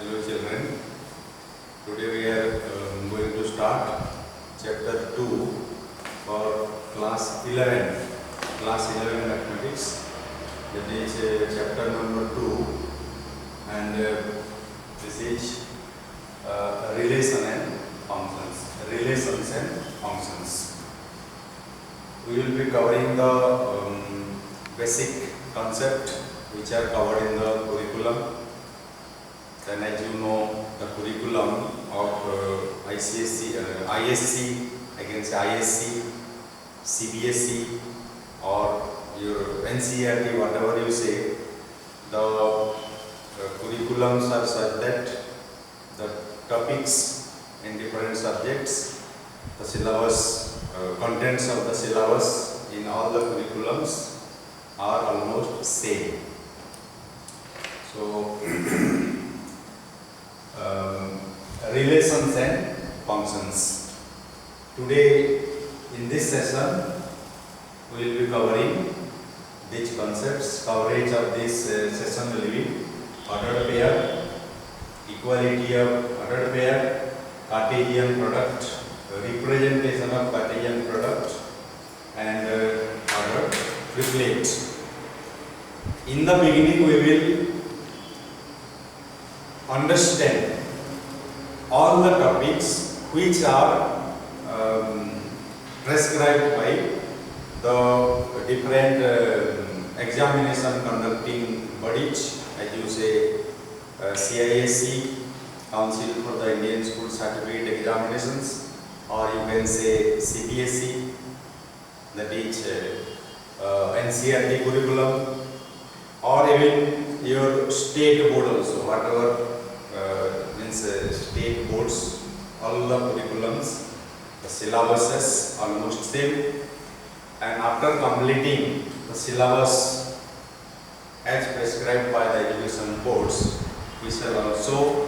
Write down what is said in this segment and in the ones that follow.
Hello children, today we are going to start chapter 2 for class 11 mathematics, that is chapter number 2, and this is relations and functions. We will be covering the basic concept which are covered in the curriculum. Then, as you know, the curriculum of ISC, I can say ISC, CBSE, or your NCERT, whatever you say, the curriculums are such that the topics in different subjects, the syllabus, contents of the syllabus in all the curriculums are almost same. So, relations and functions. Today in this session we will be covering these concepts. Coverage of this session will be ordered pair, equality of ordered pair, Cartesian product, representation of Cartesian product, and ordered triplet. In the beginning we will understand all the topics which are prescribed by the different examination conducting bodies, as you say CISC, Council for the Indian School Certificate Examinations, or you can say CBSE, that is NCERT curriculum, or even your state board also, whatever state boards, all the curriculums, the syllabuses almost same, and after completing the syllabus as prescribed by the education boards, we shall also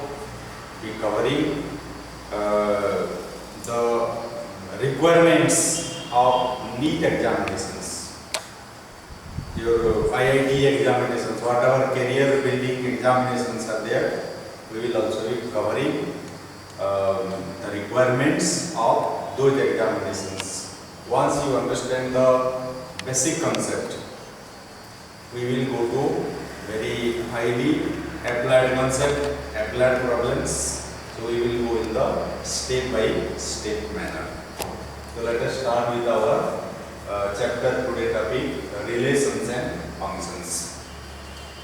be covering the requirements of NEET examinations, your IIT examinations, whatever career building examinations are there. We will also be covering the requirements of those examinations. Once you understand the basic concept, we will go to very highly applied concept, applied problems. So we will go in the step by step manner. So let us start with our chapter today topic, relations and functions.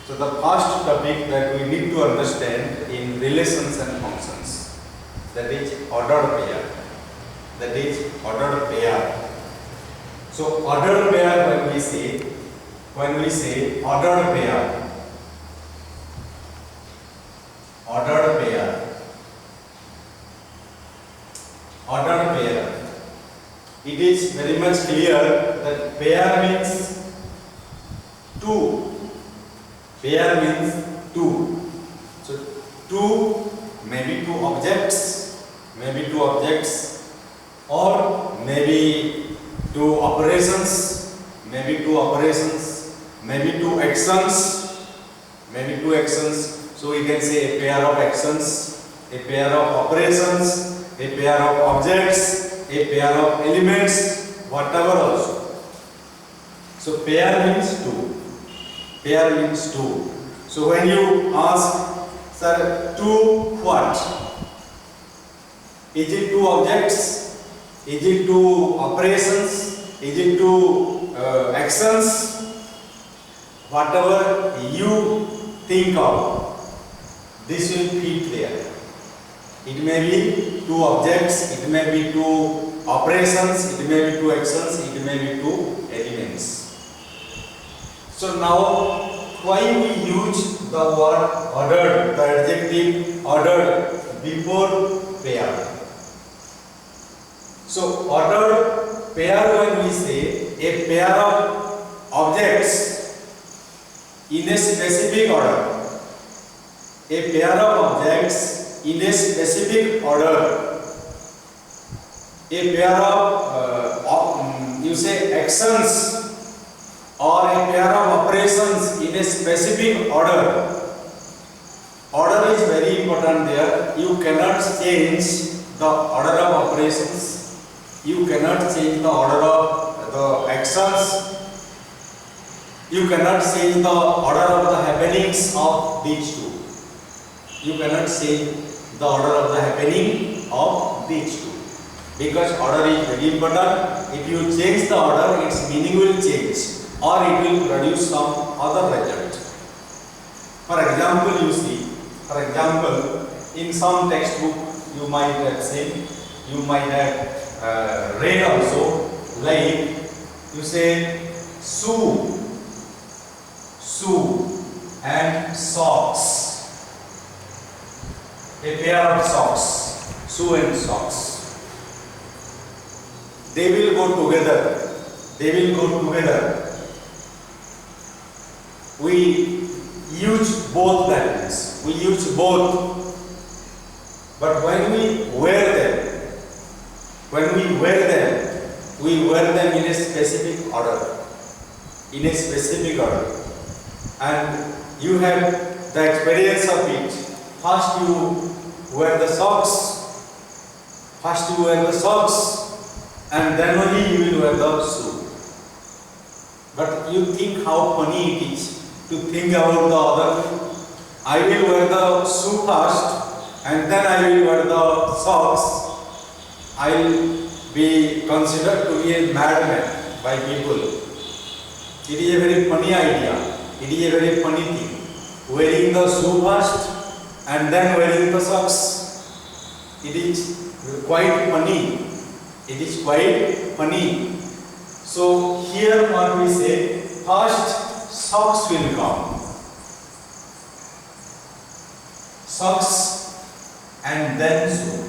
So the first topic that we need to understand in relations and functions, that is ordered pair. So ordered pair, when we say ordered pair, it is very much clear that pair means two. Pair means two. So two, maybe two objects, or maybe two operations, maybe two actions. So we can say a pair of actions, a pair of operations, a pair of objects, a pair of elements, whatever also. So pair means two. So when you ask, sir, two what? Is it two objects? Is it two operations? Is it two actions? Whatever you think of, this will fit there. It may be two objects, it may be two operations, it may be two actions, it may be two elements. So now, why we use the word ordered, the adjective ordered before pair? So ordered pair, when we say a pair of objects in a specific order, a pair of objects in a specific order, a pair of you say actions or a pair of operations in a specific order, Order is very important there. You cannot change the order of operations. You cannot change the order of the actions. You cannot change the order of the happenings of these two. You cannot change the order of the happening of these two. Because order is very important. If you change the order, its meaning will change or it will produce some other result. For example, you see, for example, in some textbook you might have seen, you might have read also, like you say shoe, and socks. A pair of socks, shoe and socks. They will go together. They will go together. We use both values. We use both. But when we wear them, we wear them in a specific order. In a specific order. And you have the experience of it. First you wear the socks. And then only you will wear the shoe. But you think how funny it is to think about the other. I will wear the shoe first and then I will wear the socks. I will be considered to be a madman by people. It is a very funny idea. It is a very funny thing. Wearing the shoe first and then wearing the socks. It is quite funny. It is quite funny. So here what we say, first socks will come. Socks and then shoe.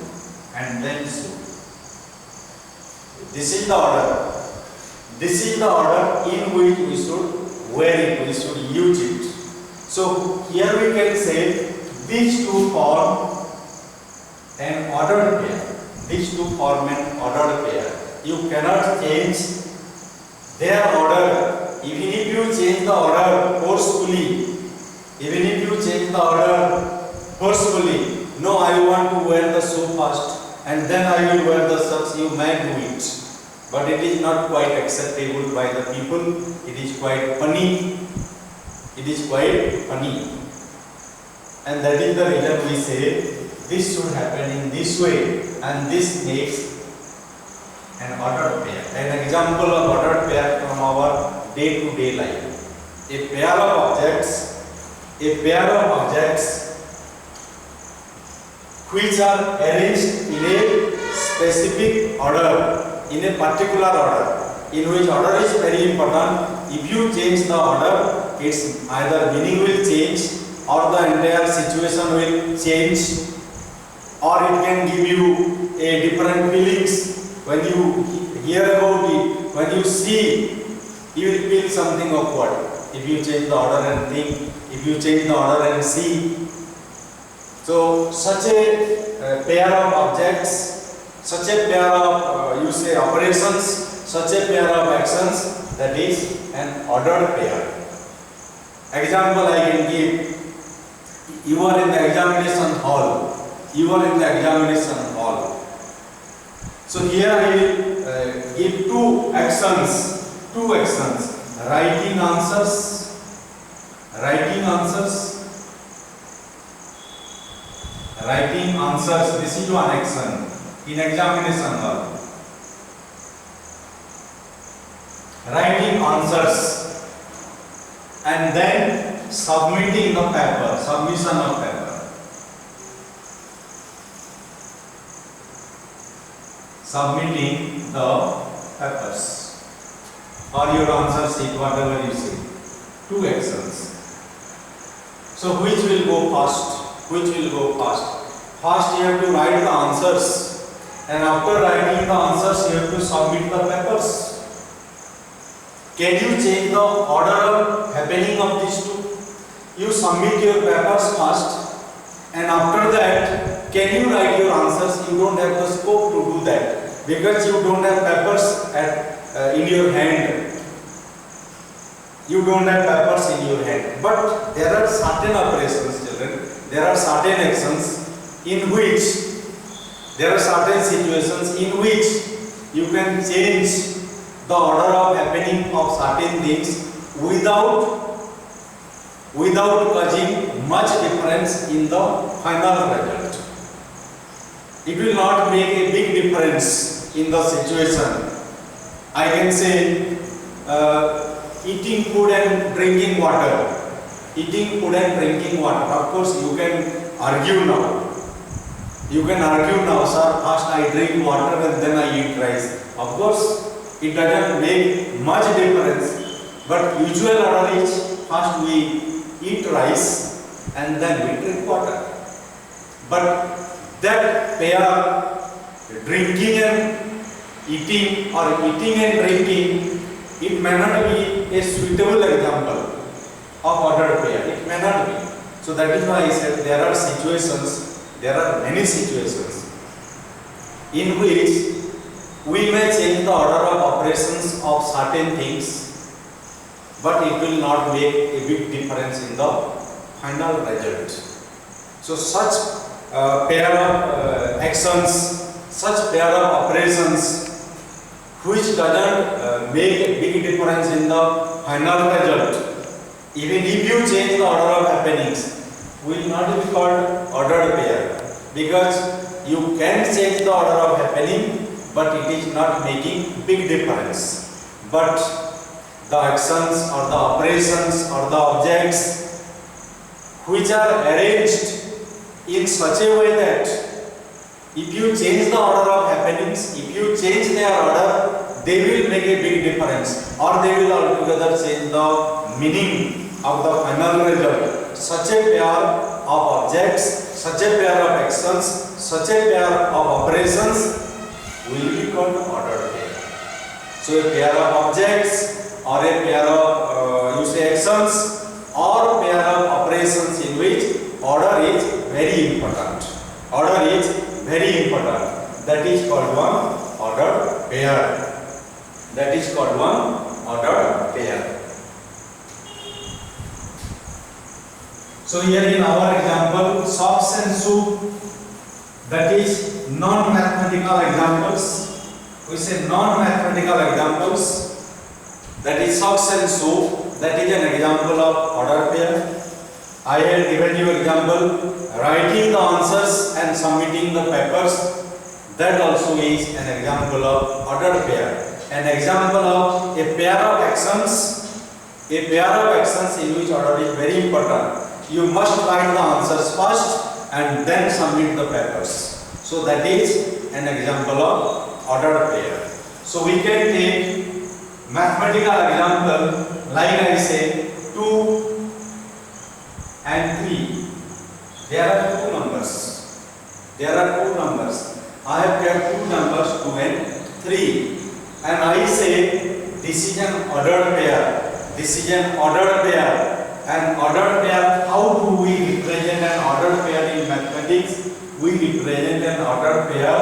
This is the order. This is the order in which we should wear it, we should use it. So here we can say these two form an ordered pair. These two form an ordered pair. You cannot change their order. Even if you change the order forcefully, no, I want to wear the shoe first and then I will wear the socks, you may do it. But it is not quite acceptable by the people. It is quite funny. And that is the reason we say this should happen in this way, and this makes an ordered pair. An example of ordered pair from our day-to-day life. A pair of objects which are arranged in a specific order, in a particular order, in which order is very important. If you change the order, its either meaning will change or the entire situation will change, or it can give you a different feelings. When you hear about it, when you see, you will feel something awkward. If you change the order and think, if you change the order and see. So such a pair of objects, such a pair of operations, such a pair of actions, that is an ordered pair. Example I can give. You are in the examination hall. So here I will give two actions. Writing answers. This is one action in examination hall. Writing answers and then submitting the paper. Submission of paper. Submitting the papers or your answer sheet, whatever you say. Two actions. So which will go first? First you have to write the answers, and after writing the answers you have to submit the papers. Can you change the order of happening of these two? You submit your papers first, and after that can you write your answers? You don't have the scope to do that because you don't have papers in your hand. But there are certain operations, children. there are certain actions in which, there are certain situations in which you can change the order of happening of certain things without causing much difference in the final result. It will not make a big difference in the situation. I can say eating food and drinking water. Eating food and drinking water. Of course, you can argue now. You can argue now, sir, first I drink water and then I eat rice. Of course, it doesn't make much difference. But usual order is first we eat rice and then we drink water. But that pair, drinking and eating or eating and drinking, it may not be a suitable example of ordered pair. It may not be. So that is why I said there are situations, there are many situations in which we may change the order of operations of certain things, but it will not make a big difference in the final result. So such pair of actions, such pair of operations which doesn't make a big difference in the final result, even if you change the order of happenings, will not be called ordered pair, because you can change the order of happening, but it is not making big difference. But the actions or the operations or the objects which are arranged in such a way that if you change the order of happenings, if you change their order, they will make a big difference, or they will altogether change the meaning of the final result. Such a pair of objects, such a pair of actions, such a pair of operations will be called ordered pair. So a pair of objects or a pair of actions or pair of operations in which order is very important. Order is very important. That is called one ordered pair. That is called one ordered pair. So here in our example, socks and shoe, that is non-mathematical examples. We say non-mathematical examples. That is socks and shoe. That is an example of ordered pair. I had given you example, writing the answers and submitting the papers. That also is an example of ordered pair. An example of a pair of actions in which order is very important. You must write the answers first and then submit the papers. So that is an example of ordered pair. So we can take mathematical example, like I say 2 and 3. There are two numbers. I have kept two numbers 2 and 3. And I say this is an ordered pair. An ordered pair, how do we represent an ordered pair in mathematics? We represent an ordered pair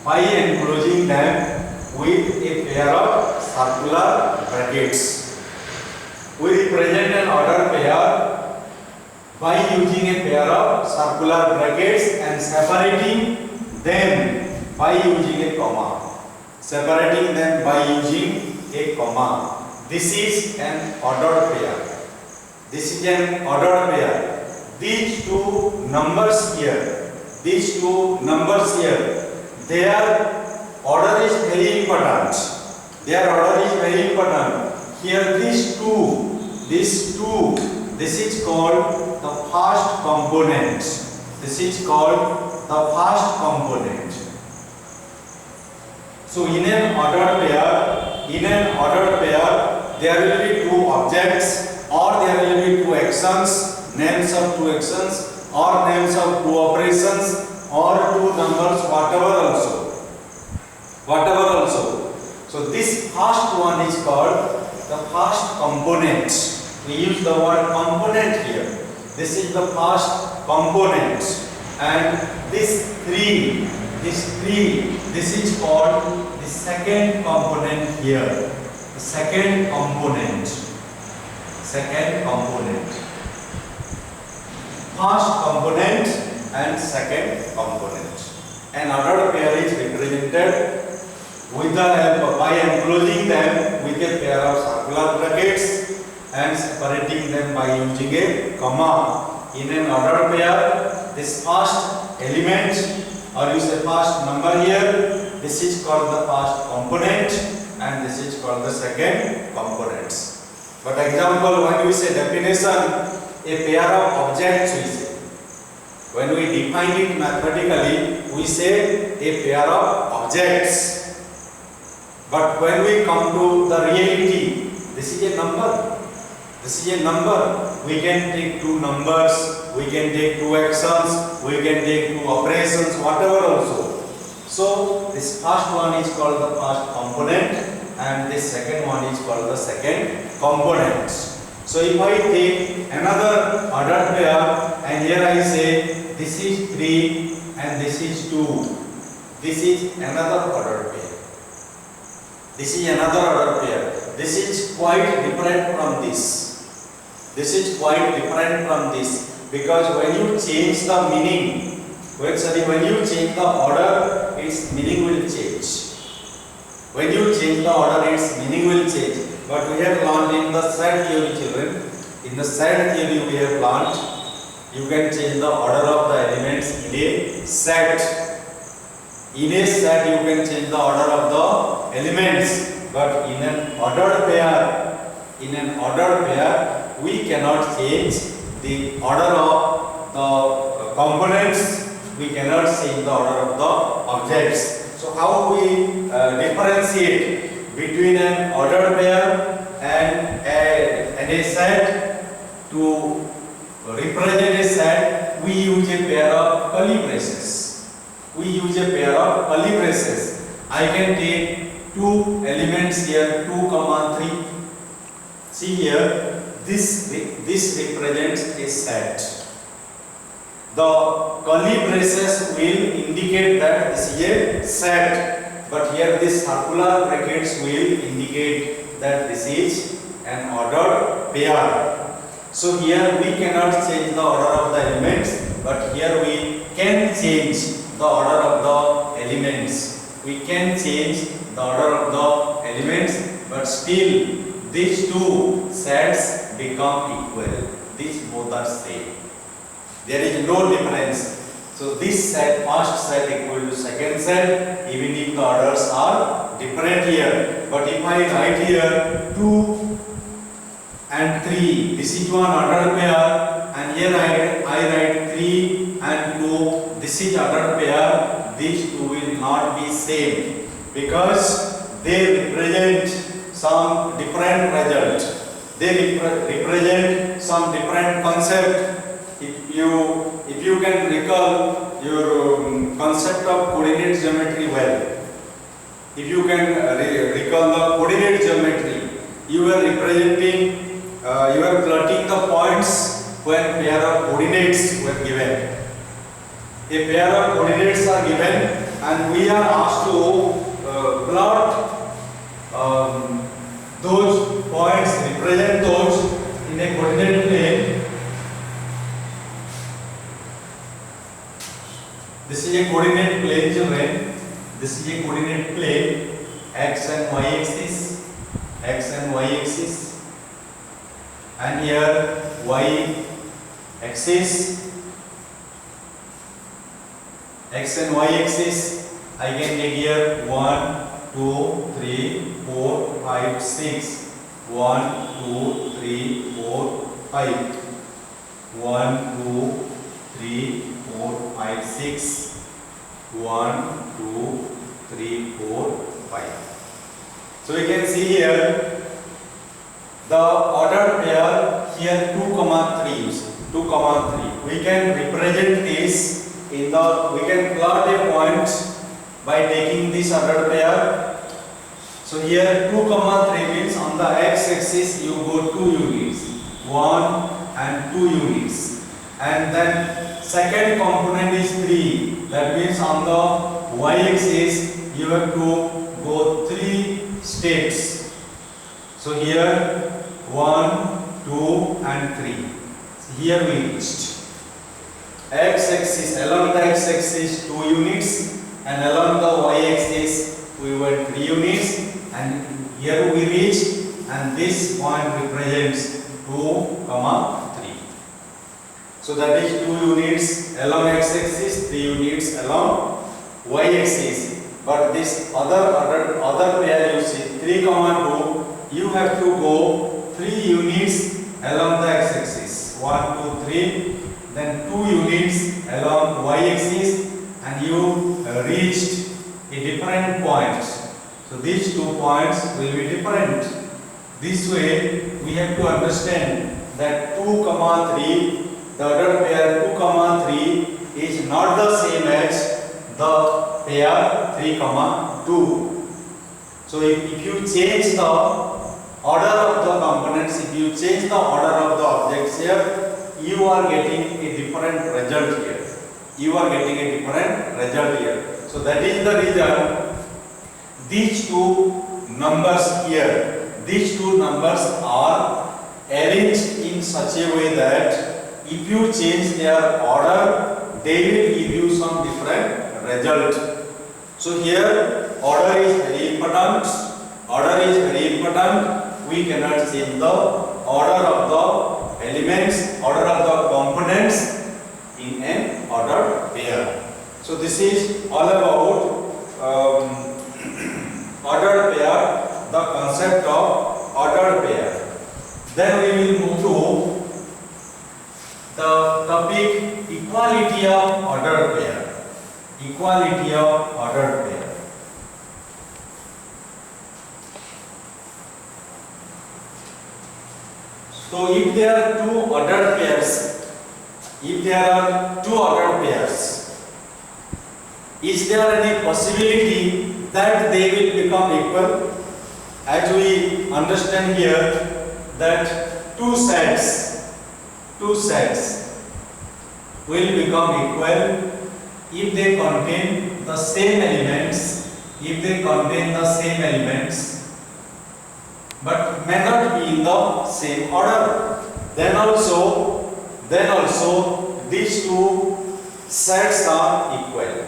by enclosing them with a pair of circular brackets. We represent an ordered pair by using a pair of circular brackets and separating them by using a comma. This is an ordered pair. These two numbers here, their order is very important. Here these two, this is called the first component. So in an ordered pair, there will be two objects, or there will be two actions, names of two actions, or names of two operations, or two numbers, whatever also. So this first one is called the first component. We use the word component here. This is the first component, and this is called the second component here. The second component. first component and second component. An ordered pair is represented with the help by enclosing them with a pair of circular brackets and separating them by using a comma. In an ordered pair, this first element, or you say first number here, this is called the first component and this is called the second component. But example, when we say definition, a pair of objects we say. When we define it mathematically, we say a pair of objects. But when we come to the reality, this is a number. This is a number. We can take two numbers, we can take two actions, we can take two operations, whatever also. So this first one is called the first component and this second one is called the second component. So if I take another ordered pair and here I say this is 3 and this is 2, this is another ordered pair. This is another ordered pair. This is quite different from this. This is quite different from this because when you change the meaning, when you change the order, its meaning will change. When you change the order, its meaning will change. But we have learned in the set theory, children. In the set theory, we have learned you can change the order of the elements in a set. In a set, you can change the order of the elements. But in an ordered pair, we cannot change the order of the components. We cannot change the order of the objects. So how we differentiate between an ordered pair and a set? To represent a set, we use a pair of curly braces. We use a pair of curly braces. I can take two elements here, 2, 3. See here, this represents a set. The curly braces will indicate that this is a set, but here this circular brackets will indicate that this is an ordered pair. So here we cannot change the order of the elements, but here we can change the order of the elements. We can change the order of the elements, but still these two sets become equal. These both are same. There is no difference. So this set, first set equal to second set, even if the orders are different here. But if I write here 2 and 3, this is one ordered pair, and here I write 3 and 2, this is ordered pair. These two will not be same because they represent some different result. They represent some different concept. If you can recall your concept of coordinate geometry well, if you can recall the coordinate geometry, you are representing, you are plotting the points when pair of coordinates were given. A pair of coordinates are given and we are asked to plot those points, represent those in a coordinate plane. This is a coordinate plane, children. This is a coordinate plane, x and y axis, x and y axis, and here y axis, x and y axis. I can take here 1, 2, 3, 4, 5, 6. 1, 2, 3, 4, 5. 1, 2, 3, 4, 5, 6. 1, 2, 3, 4, 5. So you can see here the ordered pair here 2, 3 you see. 2, 3. We can represent this in the, we can plot a point by taking this ordered pair. So here 2, 3 means on the x-axis you go 2 units, 1 and 2 units, and then second component is 3. That means on the y-axis you have to go 3 steps. So here 1, 2 and 3. So here we reached. x-axis, along the x-axis 2 units and along the y-axis we went 3 units, and here we reached, and this point represents 2, 3. So that is 2 units along x-axis, 3 units along y-axis. But this other pair you see 3, 2, you have to go 3 units along the x-axis. 1, 2, 3. Then 2 units along y-axis, and you reached a different point. So these 2 points will be different. This way we have to understand that 2, 3, the other pair 2, 3 is not the same as the pair 3, 2. So if you change the order of the components, if you change the order of the objects here, you are getting a different result here. So that is the reason these 2 numbers here, these 2 numbers are arranged in such a way that if you change their order, they will give you some different result. So here order is very important. We cannot change the order of the elements, order of the components in an ordered pair. So this is all about ordered pair, the concept of ordered pair. Then we will move to the topic equality of ordered pair. Equality of ordered pair. So if there are 2 ordered pairs, is there any possibility that they will become equal? As we understand here that two sets will become equal if they contain the same elements, but may not be in the same order. Then also these 2 sets are equal.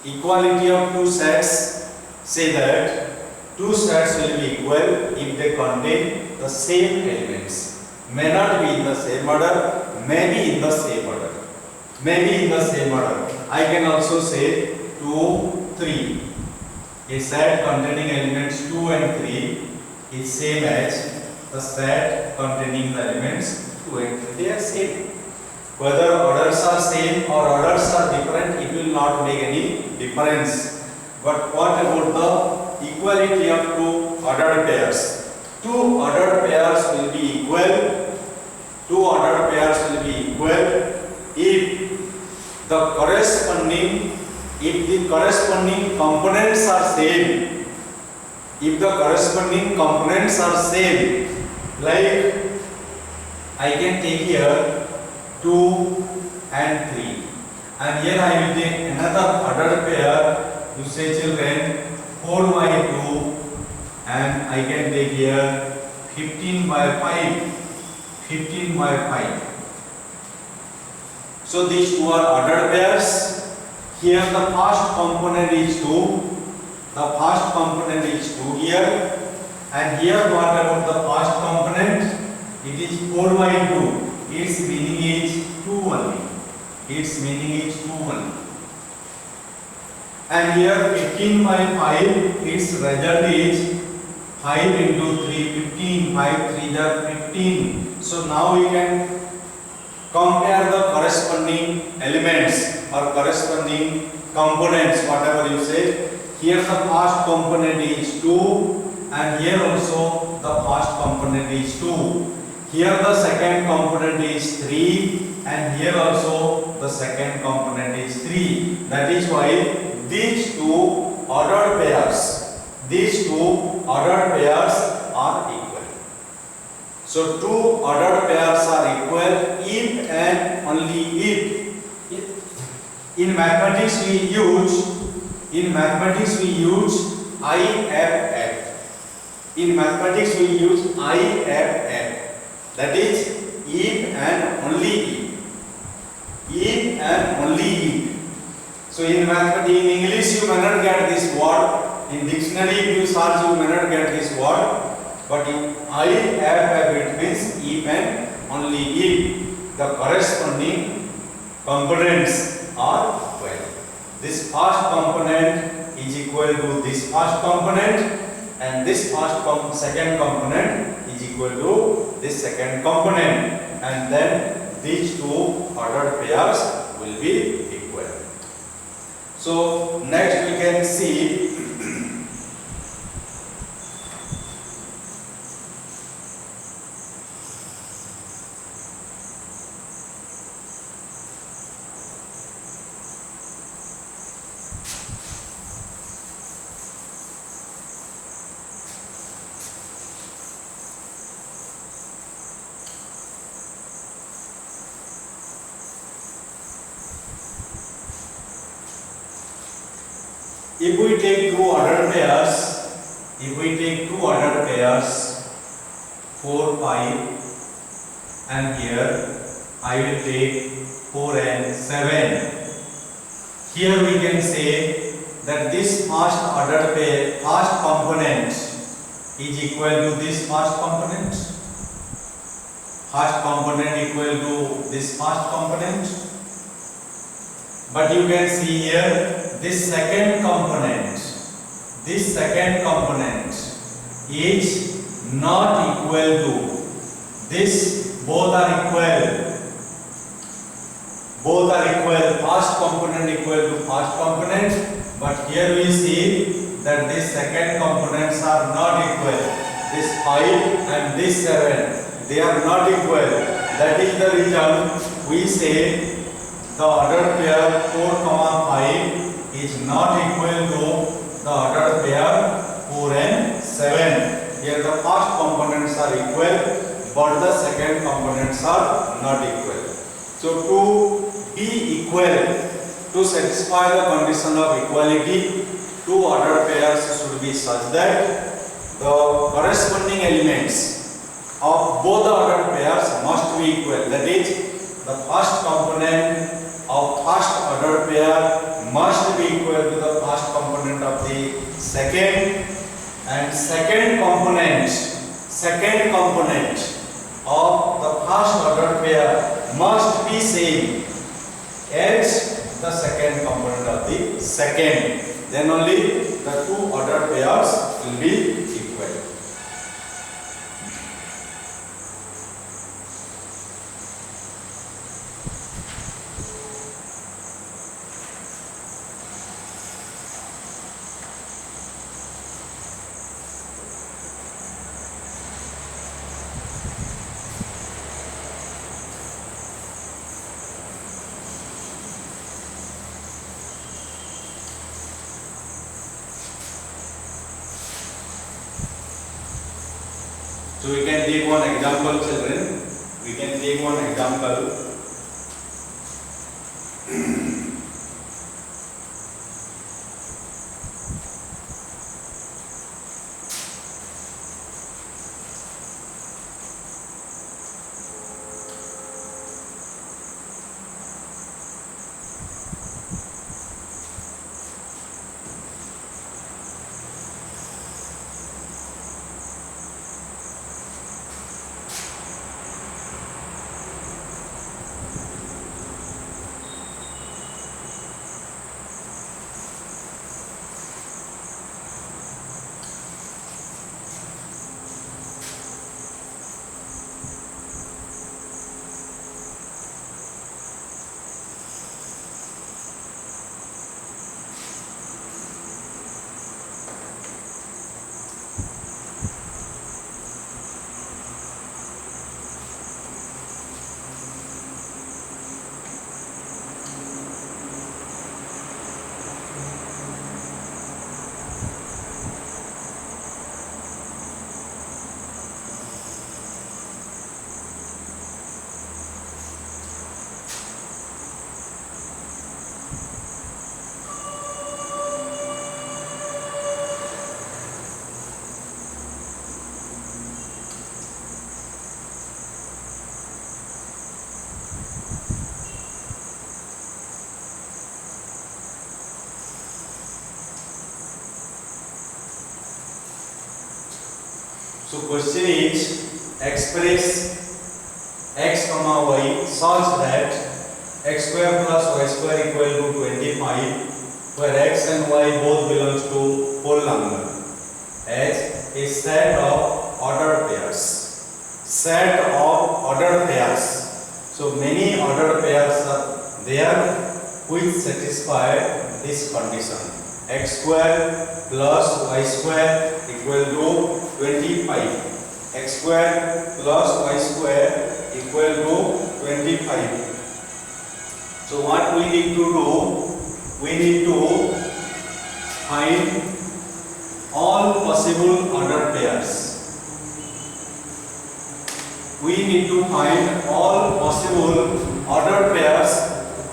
Equality of 2 sets say that 2 sets will be equal if they contain the same elements. May not be in the same order, may be in the same order. I can also say 2, 3. A set containing elements 2 and 3 is same as the set containing the elements 2 and 3. They are same. Whether orders are same or orders are different, it will not make any difference. But what about the equality of 2 ordered pairs? 2 ordered pairs will be equal. If the corresponding components are same. Like I can take here 2 and 3, and here I will take another ordered pair. You say children 4 by 2, and I can take here 15 by 5. So these 2 are ordered pairs. Here the first component is 2. Here, and here what about the first component? It is 4 by 2. Its meaning is 2 only. And here 15 by 5, its result is 5 into 3, 15. 5 3 are 15. So now we can compare the corresponding elements or corresponding components, whatever you say. Here the first component is 2, and here also the first component is 2. Here the second component is 3, and here also the second component is 3. That is why these 2 ordered pairs are equal. So 2 ordered pairs are equal if and only if. In mathematics we use IFF. That is if and only if. If can only eat. So in mathematics, in English you may not get this word. In dictionary if you search you may not get this word. But in I have it means E can only eat. The corresponding components are equal. This first component is equal to this first component, and this second component is equal to this second component, and then these two ordered pairs will be equal. So next we can see if we take two ordered pairs, 4, 5, and here I will take 4 and 7. Here we can say that this first ordered pair, first component is equal to this first component. First component equal to this first component. But you can see here this second component is not equal to this. Both are equal. First component equal to first component, but here we see that this second components are not equal. This 5 and this 7, they are not equal. That is the reason we say the ordered pair 4, 5 is not equal to the ordered pair 4 and 7. Here the first components are equal, but the second components are not equal. So to be equal, to satisfy the condition of equality, two ordered pairs should be such that the corresponding elements of both the ordered pairs must be equal. That is, the first component of first ordered pair must be equal to the first component of the second, and second component of the first ordered pair must be same as the second component of the second. Then only the two ordered pairs will be equal. So we can take one example, children. We can take one example. So question is express x comma y such that x square plus y square equal to 25 where x and y both belongs to whole number as a set of ordered pairs. Set of ordered pairs. So many ordered pairs are there which satisfy this condition. X square plus y square equal to 25. X square plus y square equal to 25. So what we need to do? We need to find all possible ordered pairs. We need to find all possible ordered pairs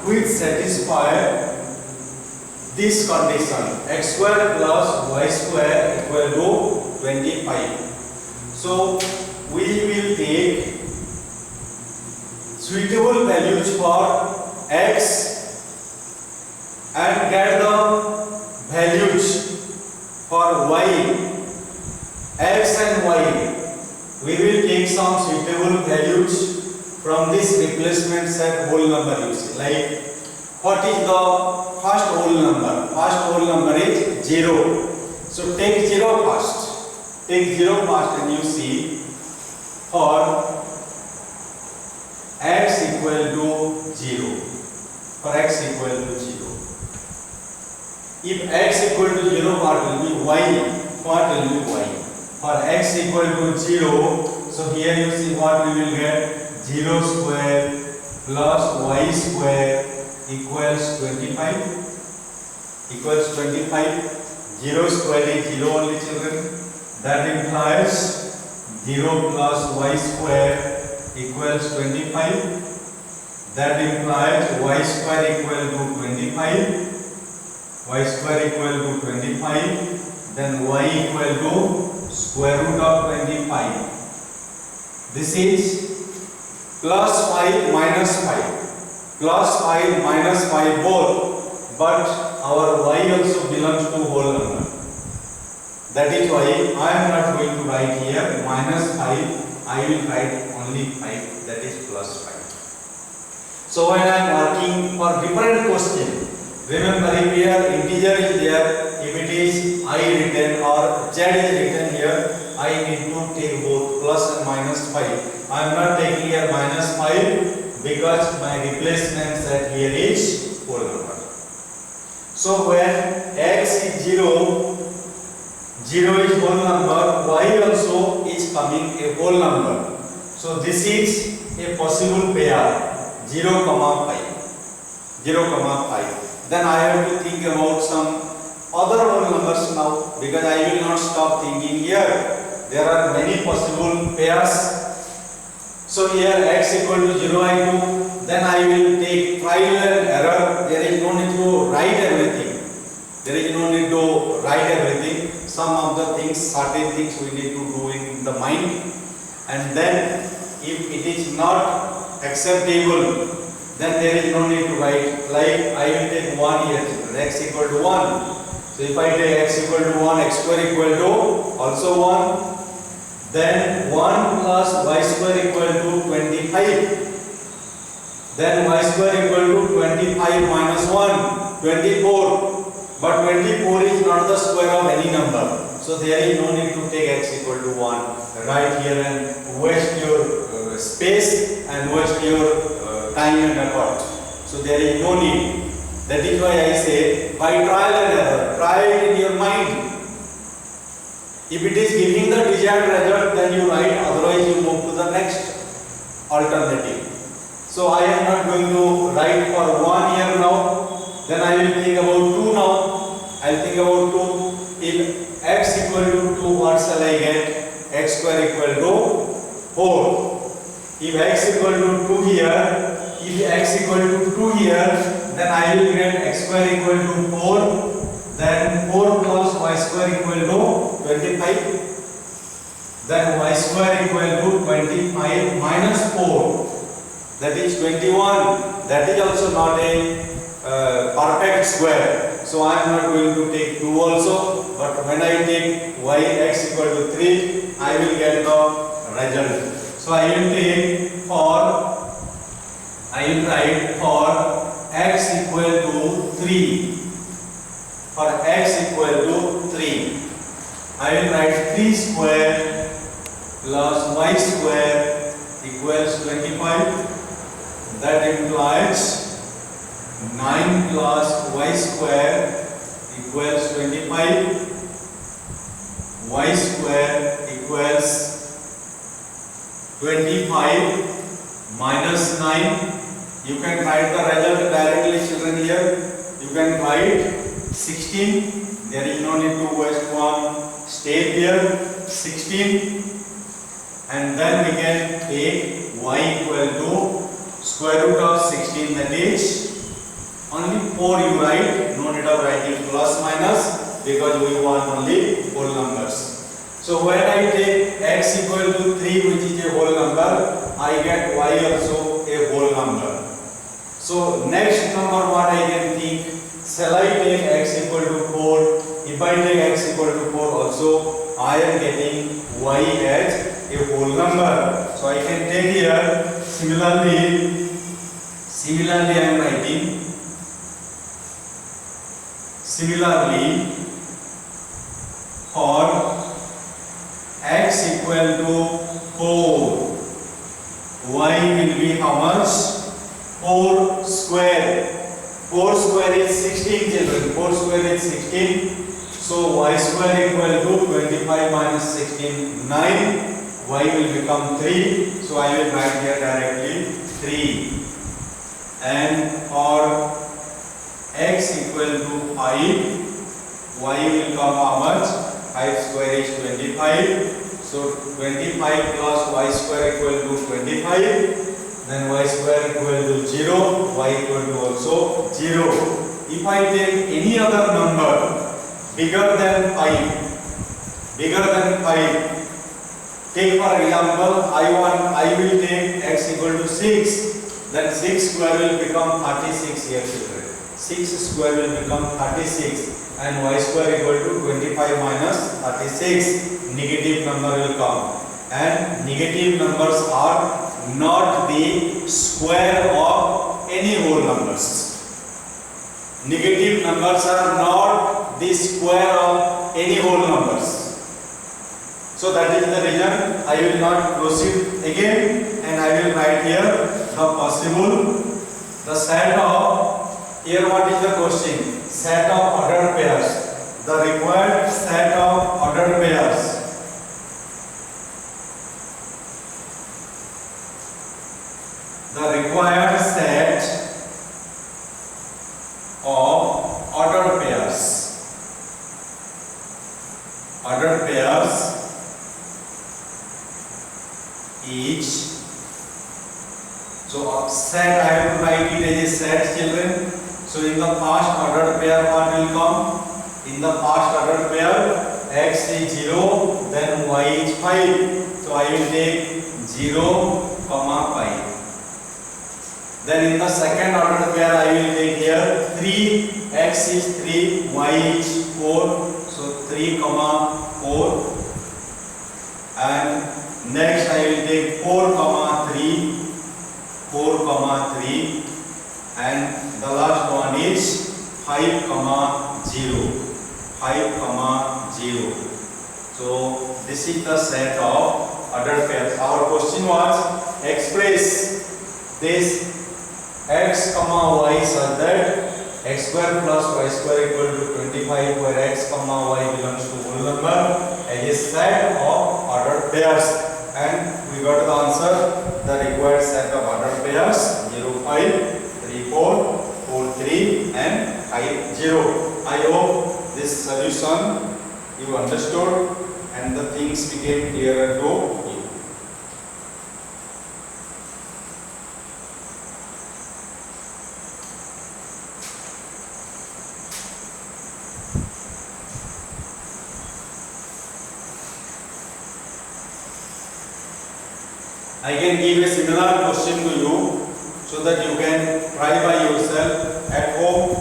which satisfy this condition. X square plus y square equal to 25. So we will take suitable values for x and get the values for y, x and y. We will take some suitable values from this replacement set whole number usage. Like what is the first whole number? First whole number is 0. So take 0 first. Take 0 first and you see for x equal to 0. For x equal to 0. If x equal to 0, what will be y? What will be y? For x equal to 0, so here you see what we will get 0 square plus y square equals 25. Equals 25. 0 square is 0 only, children. That implies 0 plus y square equals 25. That implies y square equal to 25. Y square equal to 25. Then y equal to square root of 25. This is plus 5 minus 5. Plus 5 minus 5 both. But our y also belongs to whole number. That is why I am not going to write here minus 5. I will write only 5. That is plus 5. So when I am working for different question, remember if here integer is there, if it is I written or z is written here, I need to take both plus and minus 5. I am not taking here minus 5 because my replacement set here is whole number. So when x is 0, 0 is whole number, y also is coming a whole number. So this is a possible pair 0, 5. 0, 5. Then I have to think about some other whole numbers now because I will not stop thinking here. There are many possible pairs. So here x equal to 0 I do. Then I will take trial and error. There is no need to write everything. There is no need to write everything. Some of the things, certain things we need to do in the mind. And then if it is not acceptable, then there is no need to write. Like I will take 1 here, x equal to 1. So if I take x equal to 1, x square equal to also 1. Then 1 plus y square equal to 25. Then y square equal to 25 minus 1, 24. But 24 is not the square of any number. So there is no need to take x equal to 1. Right here and waste your space and waste your time and effort. So there is no need. That is why I say by trial and error, try it in your mind. If it is giving the desired result, then you write, otherwise you move to the next alternative. So I am not going to write for 1 here now. Then I will think about 2 now. I will think about 2. If x equal to 2, what shall I get? X square equal to 4. If x equal to 2 here, if x equal to 2 here, then I will get x square equal to 4. Then 4 plus y square equal to 25. Then y square equal to 25 minus 4. That is 21. That is also not a perfect square. So I am not going to take 2 also, but when I take y x equal to 3, I will get the result. So I will take I will write for x equal to 3. For x equal to 3, I will write 3 square plus y square equals 25. That implies 9 plus y square equals 25. Y square equals 25 minus 9. You can write the result directly, children. Here you can write 16. There is no need to waste one step here. 16, and then we can take y equal to square root of 16, that is only 4 you write, no need of writing plus minus because we want only whole numbers. So when I take x equal to 3, which is a whole number, I get y also a whole number. So next number what I can think, shall I take x equal to 4? If I take x equal to 4 also, I am getting y as a whole number. So I can take here, similarly I am writing, for x equal to 4, y will be how much? 4 square. 4 square is 16, children. 4 square is 16. So y square equal to 25 minus 16, 9. Y will become 3. So I will write here directly 3. And for x equal to 5, y will come how much? 5 square is 25. So 25 plus y square equal to 25. Then y square equal to 0, y equal to also 0. If I take any other number bigger than 5, take for example, I will take x equal to 6, then 6 square will become 36 here, children. 6 square will become 36, and y square equal to 25 minus 36, negative number will come. And negative numbers are not the square of any whole numbers. Negative numbers are not the square of any whole numbers. So that is the reason I will not proceed again, and I will write here the set of, here what is the question? Set of ordered pairs. The required set of ordered pairs. The required set of ordered pairs. Ordered pairs each. So set, I have to write it as a set, children. So in the past ordered pair what will come? In the past ordered pair, x is 0, then y is 5. So I will take 0, 5. Then in the second ordered pair I will take here 3, x is 3, y is 4, so 3, 4. And next I will take 4, 3, 4, 3, and the last one is 5, 0, 5, 0. So this is the set of ordered pairs. Our question was, express this x, y such that x square plus y square equal to 25, where x, y belongs to whole number, as a set of ordered pairs. And we got the answer, the required set of ordered pairs 0, 5, 3, 4, 4, 3, and 5, 0. I hope this solution you understood and the things became clearer to you. I can give a similar question to you so that you can try by yourself at home,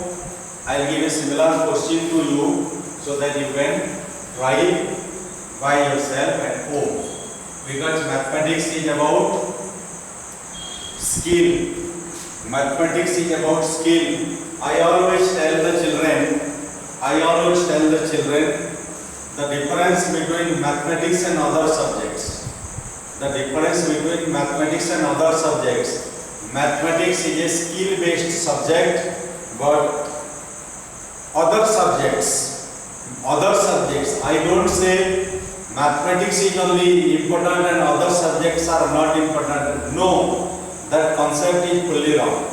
I'll give a similar question to you so that you can try it by yourself at home. Because mathematics is about skill. Mathematics is about skill. I always tell the children, the difference between mathematics and other subjects. Mathematics is a skill-based subject, but other subjects, I don't say mathematics is only important and other subjects are not important. No, that concept is fully wrong.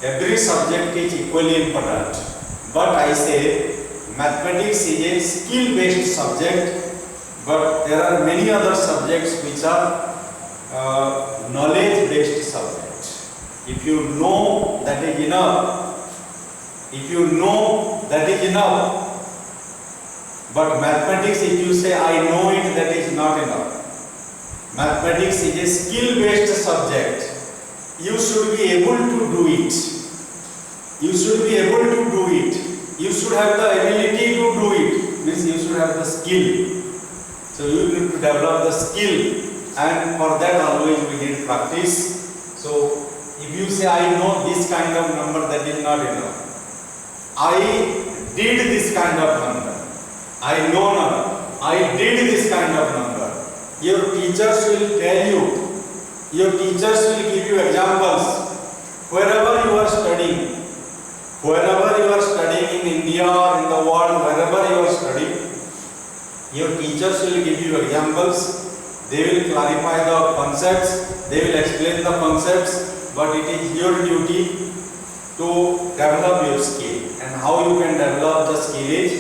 Every subject is equally important. But I say mathematics is a skill-based subject, but there are many other subjects which are knowledge-based subjects. If you know, that is enough. But mathematics, if you say I know it, that is not enough. Mathematics is a skill-based subject. You should be able to do it. You should have the ability to do it. Means you should have the skill. So you need to develop the skill, and for that always we need practice. So if you say I know this kind of number, that is not enough. I did this kind of number. I know now. I did this kind of number. Your teachers will tell you. Your teachers will give you examples. Wherever you are studying in India or in the world, wherever you are studying, your teachers will give you examples. They will clarify the concepts. They will explain the concepts. But it is your duty to develop your skill. And how you can develop the skill is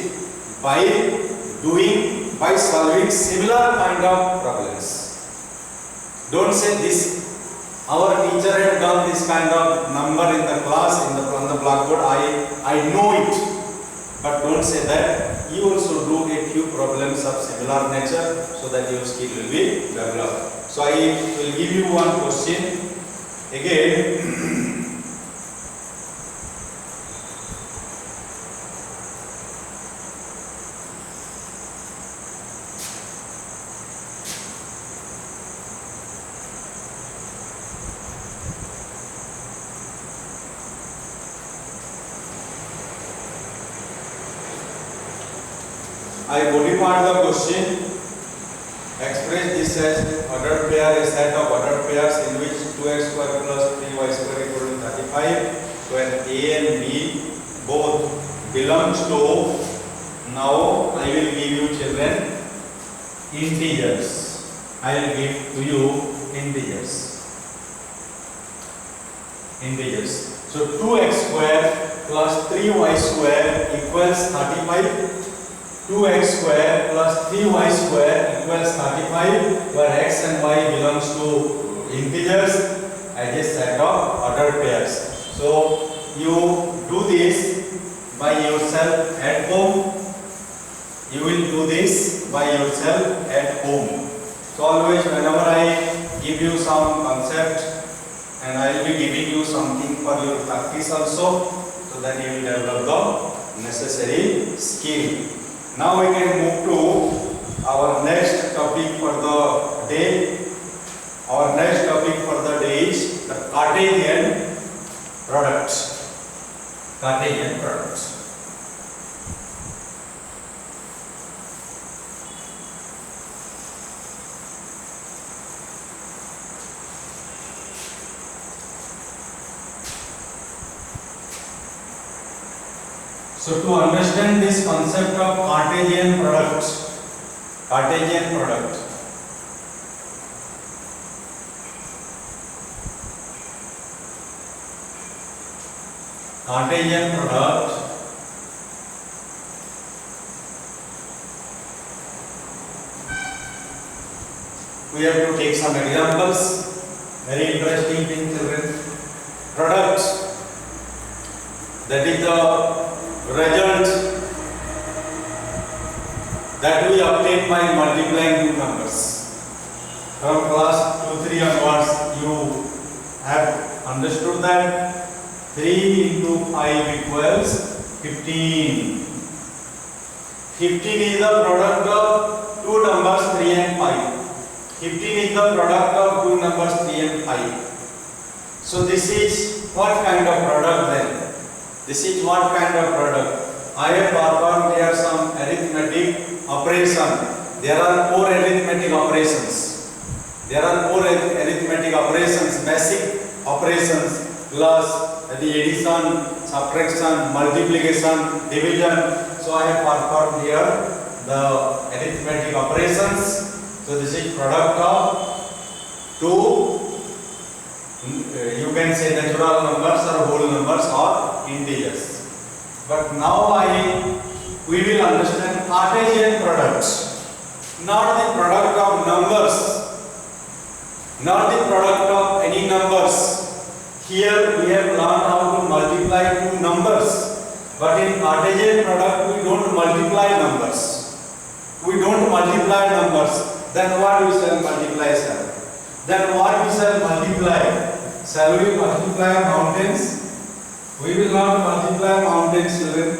by solving similar kind of problems. Don't say this, our teacher had done this kind of number in the class, on the blackboard, I know it. But don't say that. You also do a few problems of similar nature so that your skill will be developed. So I will give you one question again. I modified the question. Express this as ordered pair, a set of ordered pairs in which 2x square plus 3y square equal to 35. When A and B both belongs to, now I will give you children integers. I will give to you integers. So 2x square plus 3y square equals 35. 2x square plus 3y square equals 35, where x and y belongs to integers as a set of ordered pairs. So you do this by yourself at home. So always whenever I give you some concept, and I will be giving you something for your practice also, so that you will develop the necessary skill. Now we can move to our next topic for the day. Our next topic for the day is the Cartesian product. So to understand this concept of Cartesian product, we have to take some examples. Very interesting thing, children. Product, that is the result that we obtain by multiplying two numbers. From class 2-3 onwards, you have understood that. 3 into 5 equals 15. 15 is the product of two numbers 3 and 5. 15 is the product of two numbers 3 and 5. So this is what kind of product then? This is what kind of product? I have performed here some arithmetic operation. There are 4 arithmetic operations. There are 4 arithmetic operations, basic operations, plus the addition, subtraction, multiplication, division. So I have performed here the arithmetic operations. So this is product of two, you can say natural numbers or whole numbers or integers. But now we will understand Cartesian products, not the product of numbers, not the product of any numbers. Here we have learned how to multiply two numbers, but in Cartesian product we don't multiply numbers. We don't multiply numbers. Then what we shall multiply, sir? Then what we shall multiply? Shall we multiply mountains? We will not multiply mountains, children.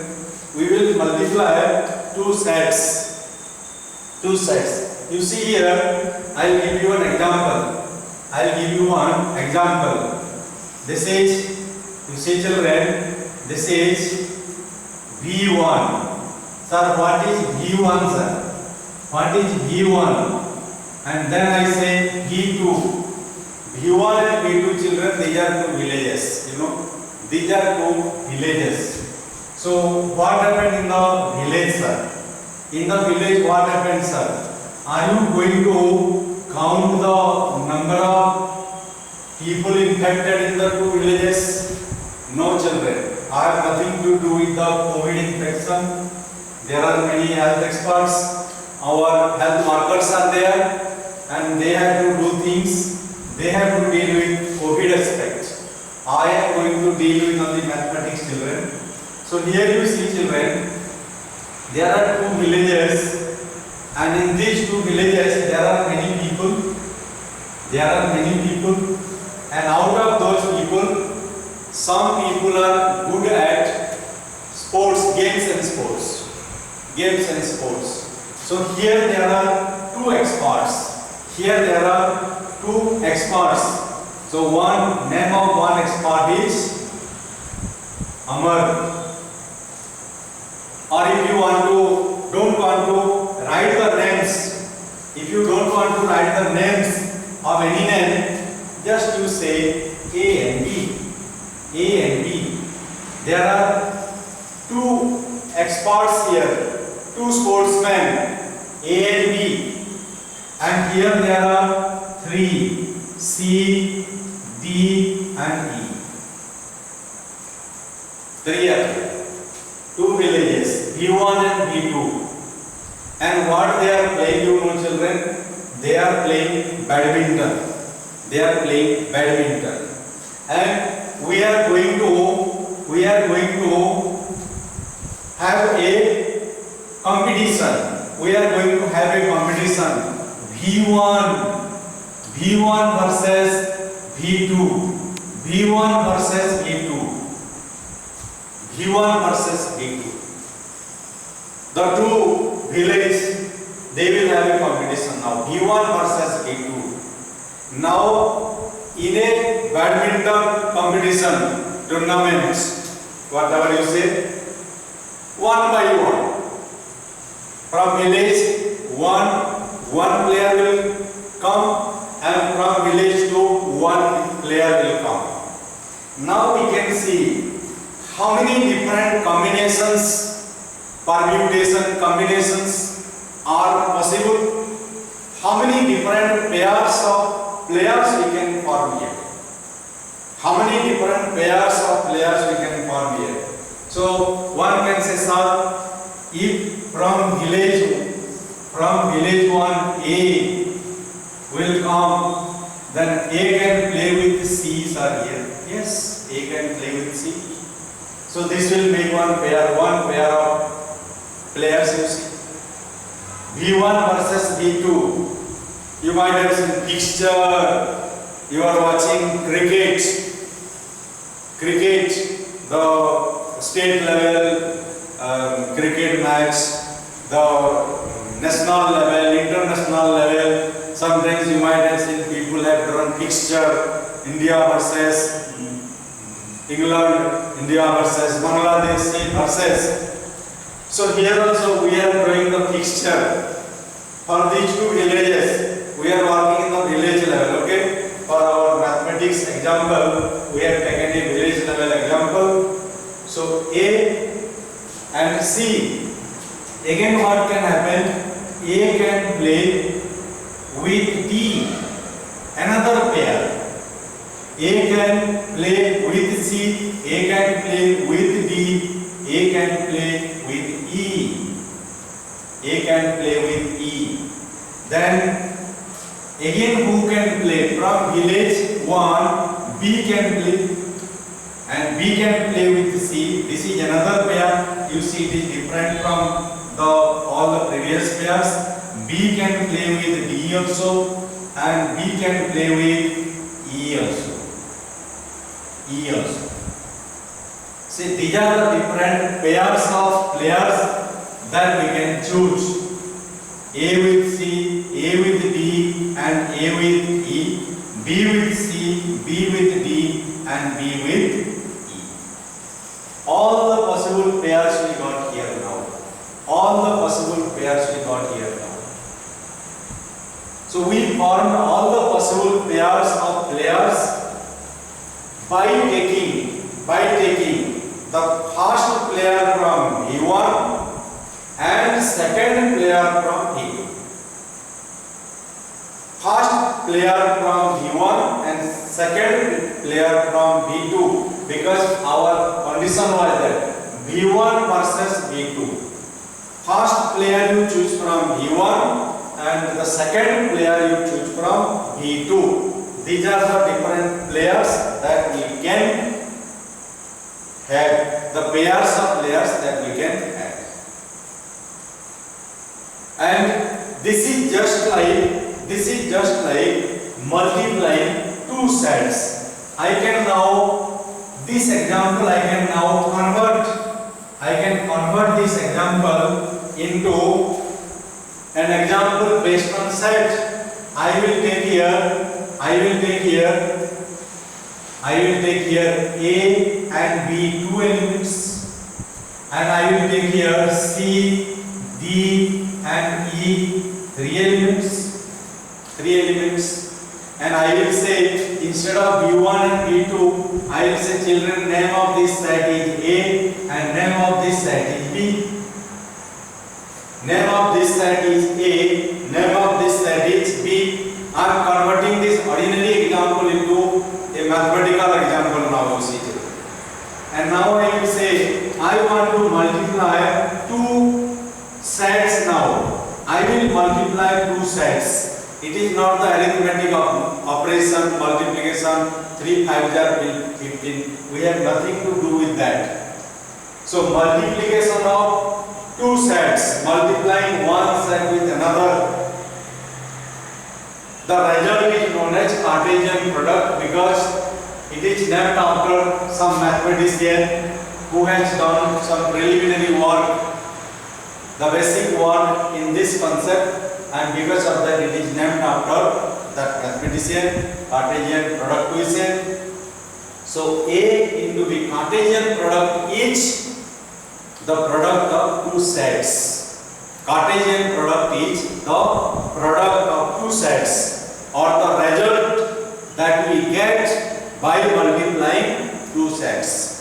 We will multiply two sets. Two sets. You see here, I will give you an example. I will give you one example. This is, you see children, this is V1. Sir, what is V1, sir? What is V1? And then I say V2. V1 and V2, children, these are two villages. You know, these are two villages. So what happened in the village, sir? In the village, what happened, sir? Are you going to count the number of people infected in the two villages? No, children. I have nothing to do with the COVID infection. There are many health experts. Our health workers are there, and they have to do things. They have to deal with COVID aspect. I am going to deal with only mathematics, children. So here you see, children, there are two villages, and in these two villages there are many people. There are many people, and out of those people, some people are good at sports, games and sports. Games and sports. So here there are two experts. Here there are two experts. So one name of one expert is Amar. Or if you don't want to write the names, if you don't want to write the names of any name, just you say A and B. A and B. There are two experts here, two sportsmen, A and B. And here there are three, C, D and E. Three are there. Two villages, V1 and V2. And what they are playing, you know, children? They are playing badminton. They are playing badminton. And we are going to have a competition. We are going to have a competition. V1 versus V2. V1 versus V2. V1 versus V2. The two villages, they will have a competition now. V1 versus V2. Now, in a badminton competition, tournament, whatever you say, one by one. From village one player will come, and from village 2, one player will come. Now we can see how many different combinations, permutation combinations are possible. How many different pairs of players we can form here. How many different pairs of players we can form here. So one can say, sir, if from village 1 A will come, then A can play with C, sir, here. Yes, A can play with C. So this will make one pair of players, you see. V1 versus V2. You might have seen picture. You are watching cricket. cricket, the state level cricket match, the national level, international level. Sometimes you might have seen people have drawn fixture, India versus England, India versus Bangladesh versus. So here also we are drawing the fixture for these two villages. We are working in the village level, okay? For our mathematics example, we have taken a village level example. So A and C. Again, what can happen? A can play with D, another pair. A can play with C, A can play with D, A can play with E. A can play with E. Then again, who can play? From village 1, B can play and B can play with C. This is another pair. You see it is different from all the previous pairs. B can play with D also and B can play with E also. E also. See, these are the different pairs of players that we can choose. A with C, A with D and A with E, B with C, B with D and B with E. All the possible pairs we got here now. All the possible pairs we got here now. So we formed all the possible pairs of players by taking the first player from B1 and second player from B2. First player from B1 and second player from B2, because our condition was that B1 versus B2. First player you choose from B1 and the second player you choose from B2. These are the different players that we can have, the pairs of players that we can have. And this is just like multiplying two sets. I can now, this example I can now convert this example into an example based on set. I will take here A and B, two elements, and I will take here C, D and E, three elements, and I will say, instead of B1 and B2, I will say, children, name of this set is A and name of this set is B. Name of this set is A, name of this set is B. I am converting this ordinary example into a mathematical example now, you see. And now I will say, I want to multiply two sets now. I will multiply two sets. It is not the arithmetic of operation, multiplication, 3 5 are 15. We have nothing to do with that. So multiplication of two sets, multiplying one set with another. The result is known as Cartesian product because it is named after some mathematician who has done some preliminary work, the basic work in this concept, and because of that it is named after that mathematician, Cartesian product equation. So A into the Cartesian product is the product of two sets. Cartesian product is the product of two sets, or the result that we get by multiplying two sets.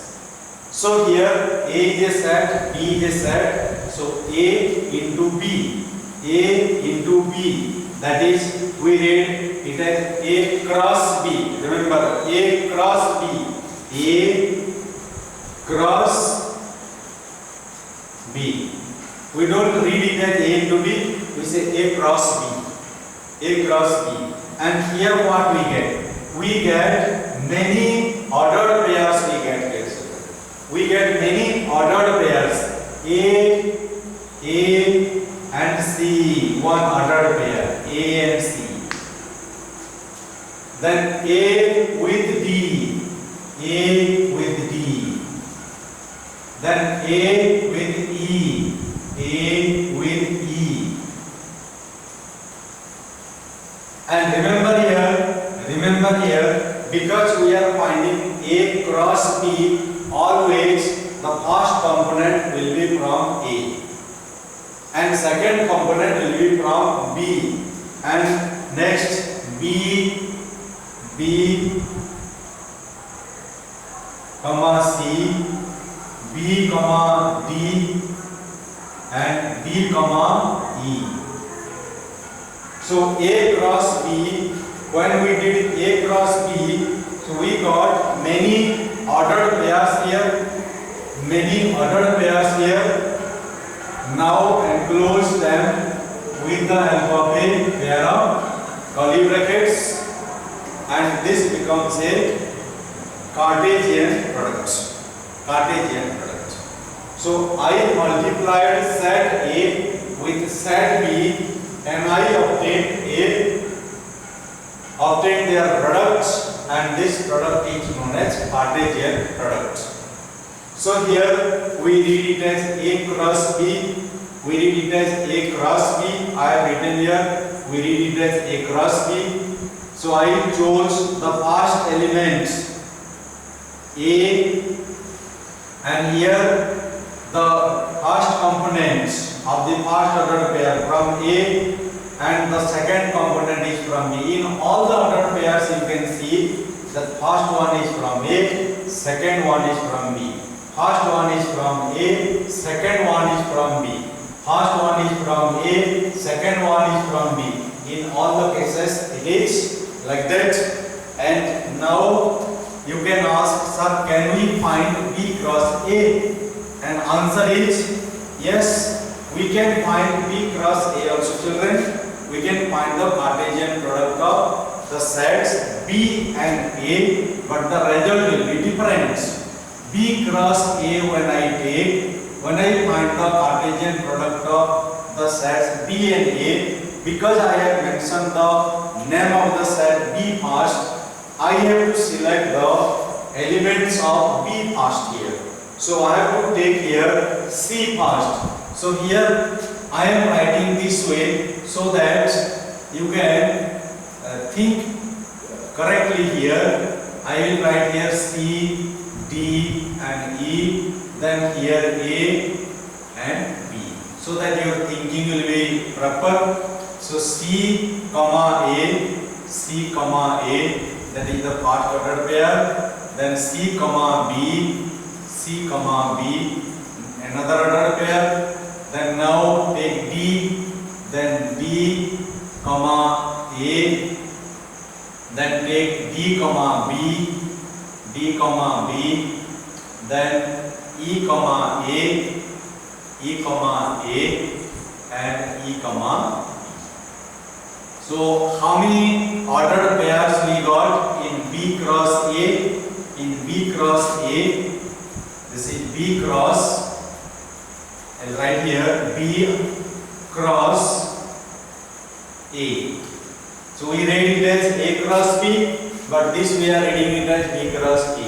So here A is a set, B is a set. So A into B, that is, we read it as A cross B. Remember, A cross B, A cross B. We don't read it as A into B, we say A cross B, A cross B. And here what we get? We get many ordered pairs. We get many ordered pairs. A and C, one ordered pair. A and C. Then A with D, A with with E. A with E. And remember here, because we are finding A cross B, always the first component will be from A and second component will be from B, and next B, comma C, B, comma D, and B, comma E. So A cross B, when we did A cross B, so we got many ordered pairs here, Now enclose them with the help of a pair of curly brackets, and this becomes a Cartesian product. So I multiplied set A with set B, and I obtained their product, and this product is known as Cartesian product. So here we read it as A cross B. I have written here, we read it as A cross B. So I chose the first element A, and here the first component of the first ordered pair from A, and the second component is from B. In all the ordered pairs you can see that first one is from A, second one is from B. First one is from A, second one is from B. First one is from A, second one is from B. In all the cases it is like that. And now you can ask, sir, can we find B cross A? And answer is yes, we can find B cross A also, children. We can find the Cartesian product of the sets B and A, but the result will be different. B cross A when I find the Cartesian product of the sets B and A, because I have mentioned the name of the set B first, I have to select the elements of B first here. So I have to take here C first. So here I am writing this way so that you can think correctly here. I will write here C, D and E, then here A and B, so that your thinking will be proper. So C, comma A, that is the first order pair. Then C, comma B, another order pair. Then now take D, then D, comma A, then take D, comma B, then E, comma A, and E, comma. So how many ordered pairs we got in B cross A? This is B cross. I'll write here B cross A. So we read it as A cross B, but this we are reading it as B cross A.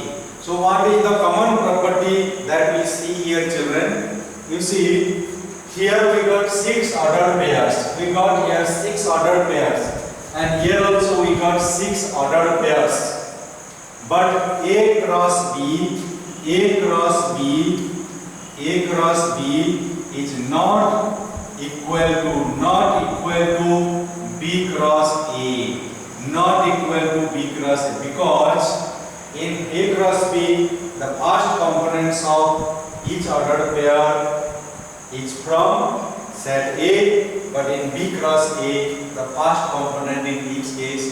So what is the common property that we see here, children? You see, here we got 6 ordered pairs. We got here 6 ordered pairs, and here also we got 6 ordered pairs. But A cross B is not equal to B cross A. Because in A cross B, the first components of each ordered pair is from set A, but in B cross A, the first component in each case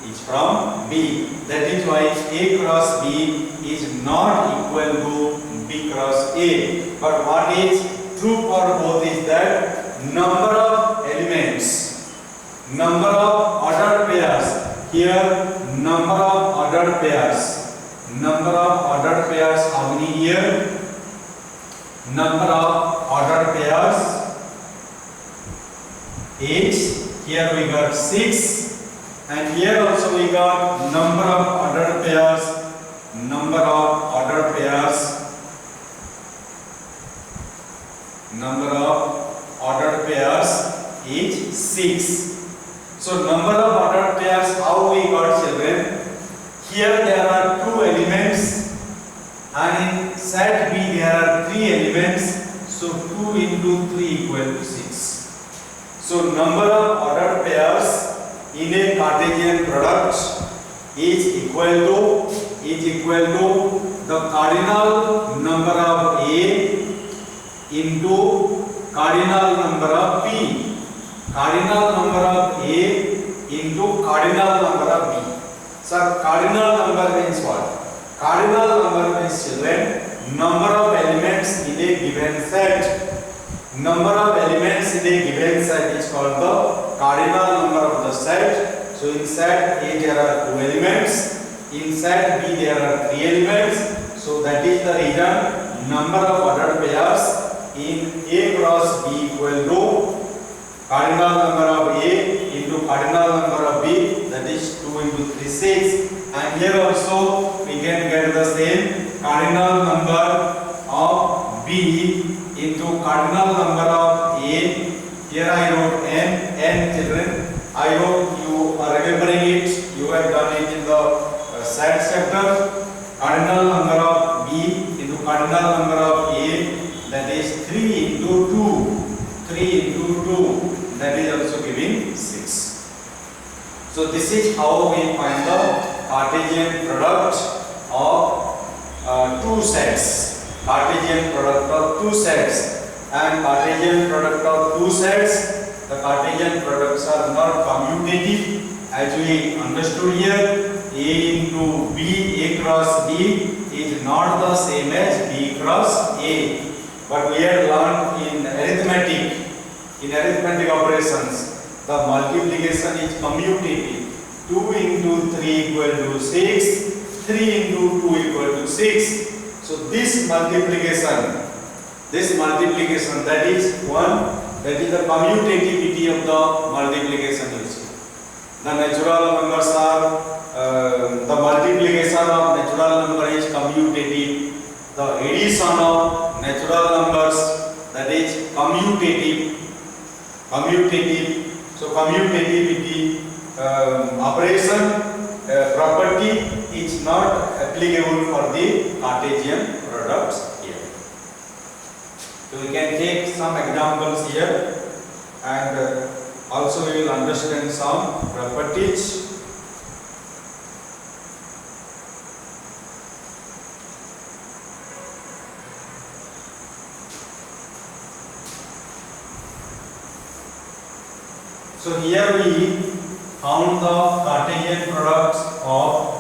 is from B. That is why A cross B is not equal to B cross A. But what is true for both is that number of elements, number of ordered pairs. Here, number of ordered pairs. How many here? Number of ordered pairs is, here we got 6, and here also we got number of ordered pairs number of ordered pairs is 6. So number of ordered pairs, how we got, children? Here there are 2 elements and in set B there are 3 elements. So 2 into 3 equal to 6. So number of ordered pairs in a Cartesian product is equal to the cardinal number of A into cardinal number of B. Cardinal number of A into cardinal number of B. So cardinal number means what? Cardinal number means, children, number of elements in a given set. Number of elements in a given set is called the cardinal number of the set. So in set A there are 2 elements, in set B there are 3 elements. So that is the reason number of ordered pairs in A cross B equal to cardinal number of A into cardinal number of B, that is 2 into 3 6. And here also we can get the same cardinal number of B into cardinal number of A. Here I wrote n children. I hope you are remembering it. You have done it in the set chapter. Cardinal number of B into cardinal number of A, that is 3 into 2. 3 into 2, that is also giving 6. So this is how we find the Cartesian product of 2 sets. Cartesian product of 2 sets. And Cartesian product of 2 sets, the Cartesian products are not commutative, as we understood here. A into B, A cross B is not the same as B cross A. But we have learned in arithmetic operations, the multiplication is commutative. 2 into 3 equal to 6, 3 into 2 equal to 6. So this multiplication, that is 1, that is the commutativity of the multiplication you see. The natural numbers are, the multiplication of natural number is commutative. The addition of natural numbers, that is commutative. So commutativity operation property is not applicable for the Cartesian products here. So we can take some examples here, and also we will understand some properties. So here we found the Cartesian products of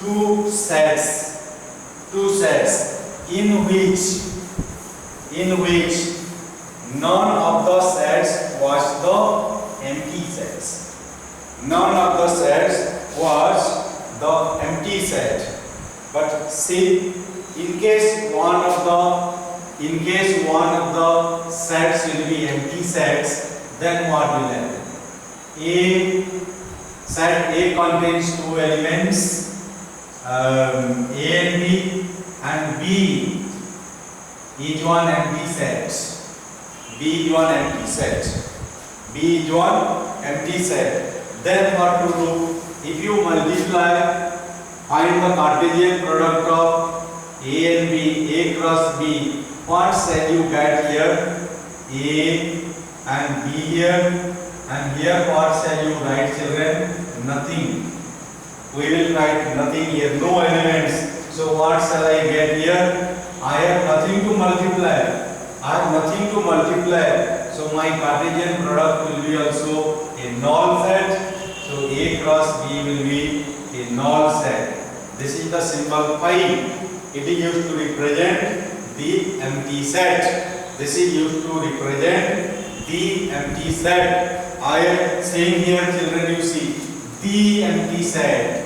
2 sets in which none of the sets was the empty sets. None of the sets was the empty set. But see, in case one of the sets will be empty sets, then what will happen? Set A contains 2 elements, A and B, and B is one empty set. Then what to do? If you multiply, find the Cartesian product of A and B, A cross B, what shall you get here? A and B here, and here what shall you write, children? Nothing. We will write nothing here, no elements. So what shall I get here? I have nothing to multiply. So my Cartesian product will be also a null set. So A cross B will be a null set. This is the symbol pi. It is used to represent the empty set. This is used to represent the empty set. I am saying here, children, you see, the empty set,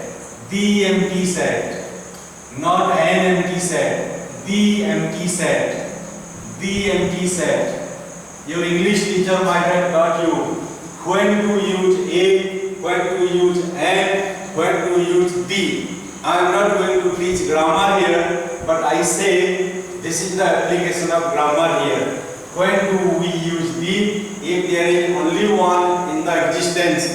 not an empty set, the empty set. Your English teacher might have taught you when to use a, when to use an, when to use the. I am not going to teach grammar here, but I say this is the application of grammar here. when do we use D? If there is only one in the existence,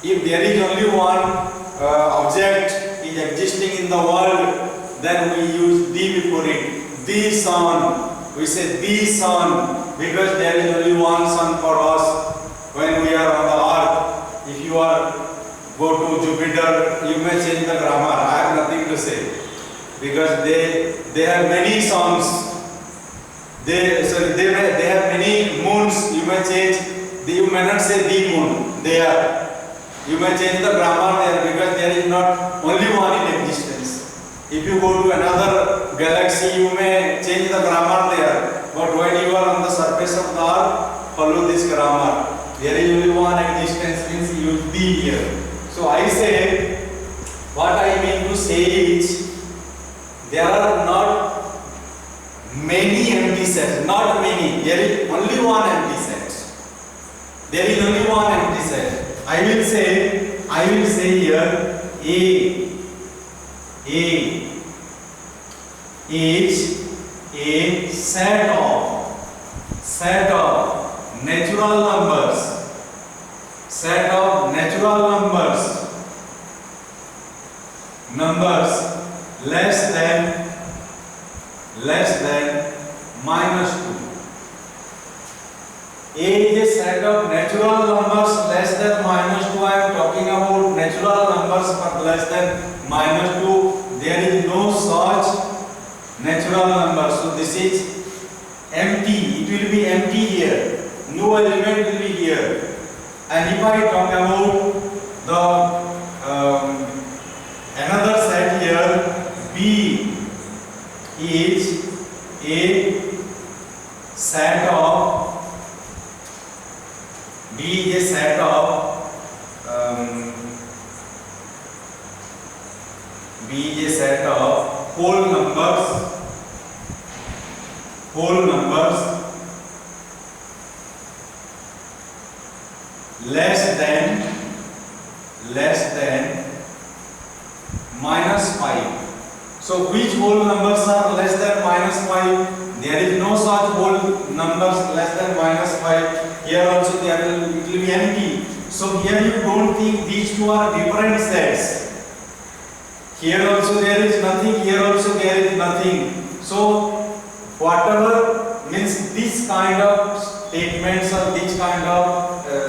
if there is only one object is existing in the world, then we use D before it. The sun. We say the sun because there is only one sun for us when we are on the earth. If you are go to Jupiter, you may change the grammar. I have nothing to say because they have many suns. They have many moons. You may change. You may not say the moon. They are. You may change the grammar there because there is not only one in existence. If you go to another galaxy, you may change the grammar there. But when you are on the surface of the earth, follow this grammar. There is only one existence, means use the here. So I say, what I mean to say is, there are not many empty sets. Not many. There is only one empty set. There is only one empty set. I will say here A is a set of natural numbers, numbers less than -2. A is a set of natural numbers less than -2. I am talking about natural numbers but less than -2. There is no such natural number. So this is empty. It will be empty here. No element will be here. And if I talk about the another set here, B is a set of whole numbers less than -5. So which whole numbers are less than -5? There is no such whole numbers less than -5. Here also it will be empty. So here you don't think these two are different sets. Here also there is nothing, here also there is nothing. So whatever means this kind of statements or this kind of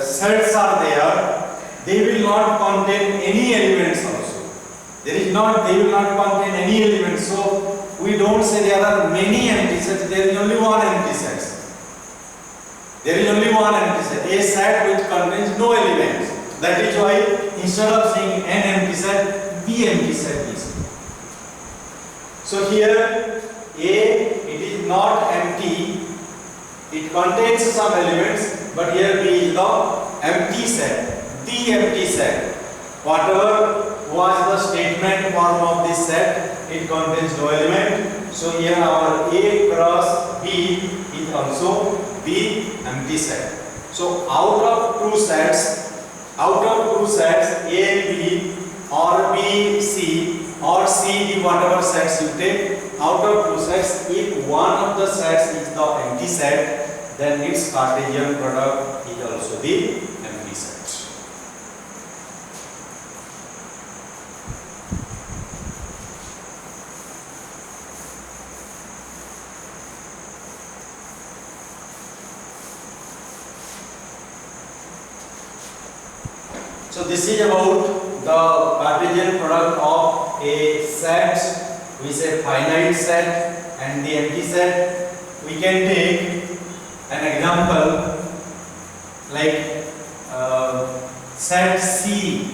sets are there, they will not contain any elements also. They will not contain any elements. So we don't say there are many empty sets, there is only one empty set. There is only one empty set, a set which contains no elements. That is why instead of saying an empty set, the empty set is. So here A, it is not empty, it contains some elements, but here B is the empty set, the empty set. Whatever was the statement form of this set, it contains no element. So here our A cross B is also the empty set. So out of two sets, A, B or B, C or C, D, whatever sets you take, out of two sets, if one of the sets is the empty set, then its Cartesian product is also the empty set. So this is about the Cartesian product of a set. We say finite set and the empty set. We can take an example like set C.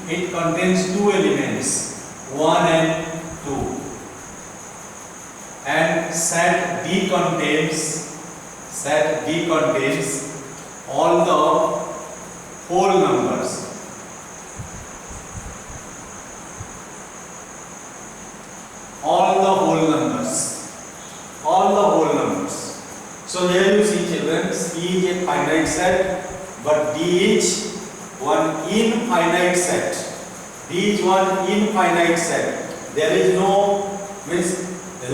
It contains two elements, 1 and 2. And set D contains all the whole numbers. All the whole numbers. So here you see children, C is a finite set, but D is one infinite set. There is no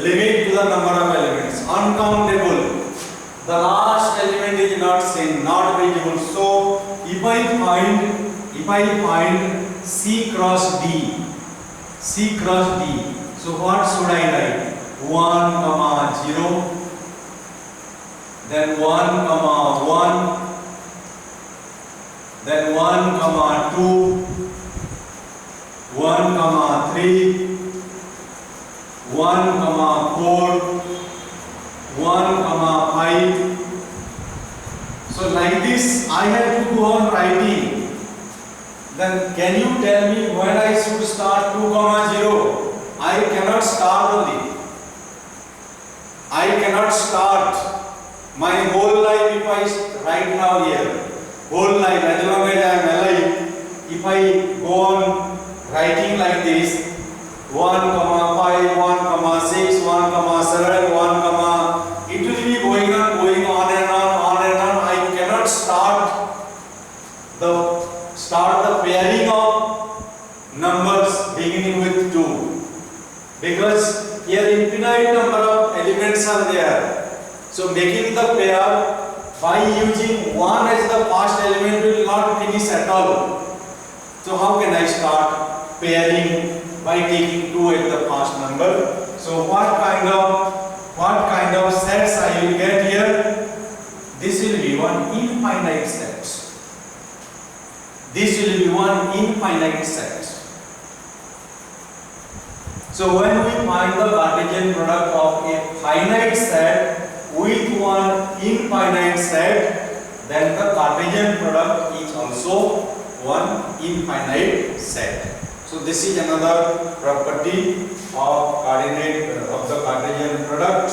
limit to the number of elements, uncountable. The last element is not seen, not visible. So if I find C cross D, so what should I write? 1, 0, then 1, 1, then 1, 2, 1, 3, 1, 4, 1, 5. So like this I have to go on writing. Then can you tell me when I should start 2, 0? I cannot start only. I cannot start my whole life if I write now here. Whole life, as long as I am alive, if I go on writing like this, 1, 5, 1, 6, 1, 7, 1, it will be going on and on. I cannot start the pairing of numbers beginning with 2, because here infinite number of elements are there. So making the pair by using 1 as the first element will not finish at all. So how can I start pairing by taking 2 as the first number? So what kind of sets I will get here? This will be one infinite set. This will be one infinite set. So when we find the Cartesian product of a finite set with one infinite set, then the Cartesian product is also one infinite set. So this is another property of the Cartesian product.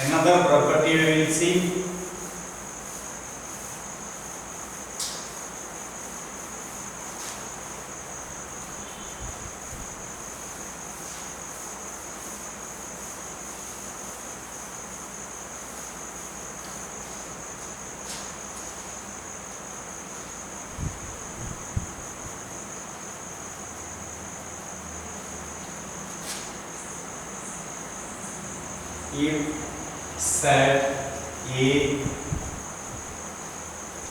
Another property we will see. If set A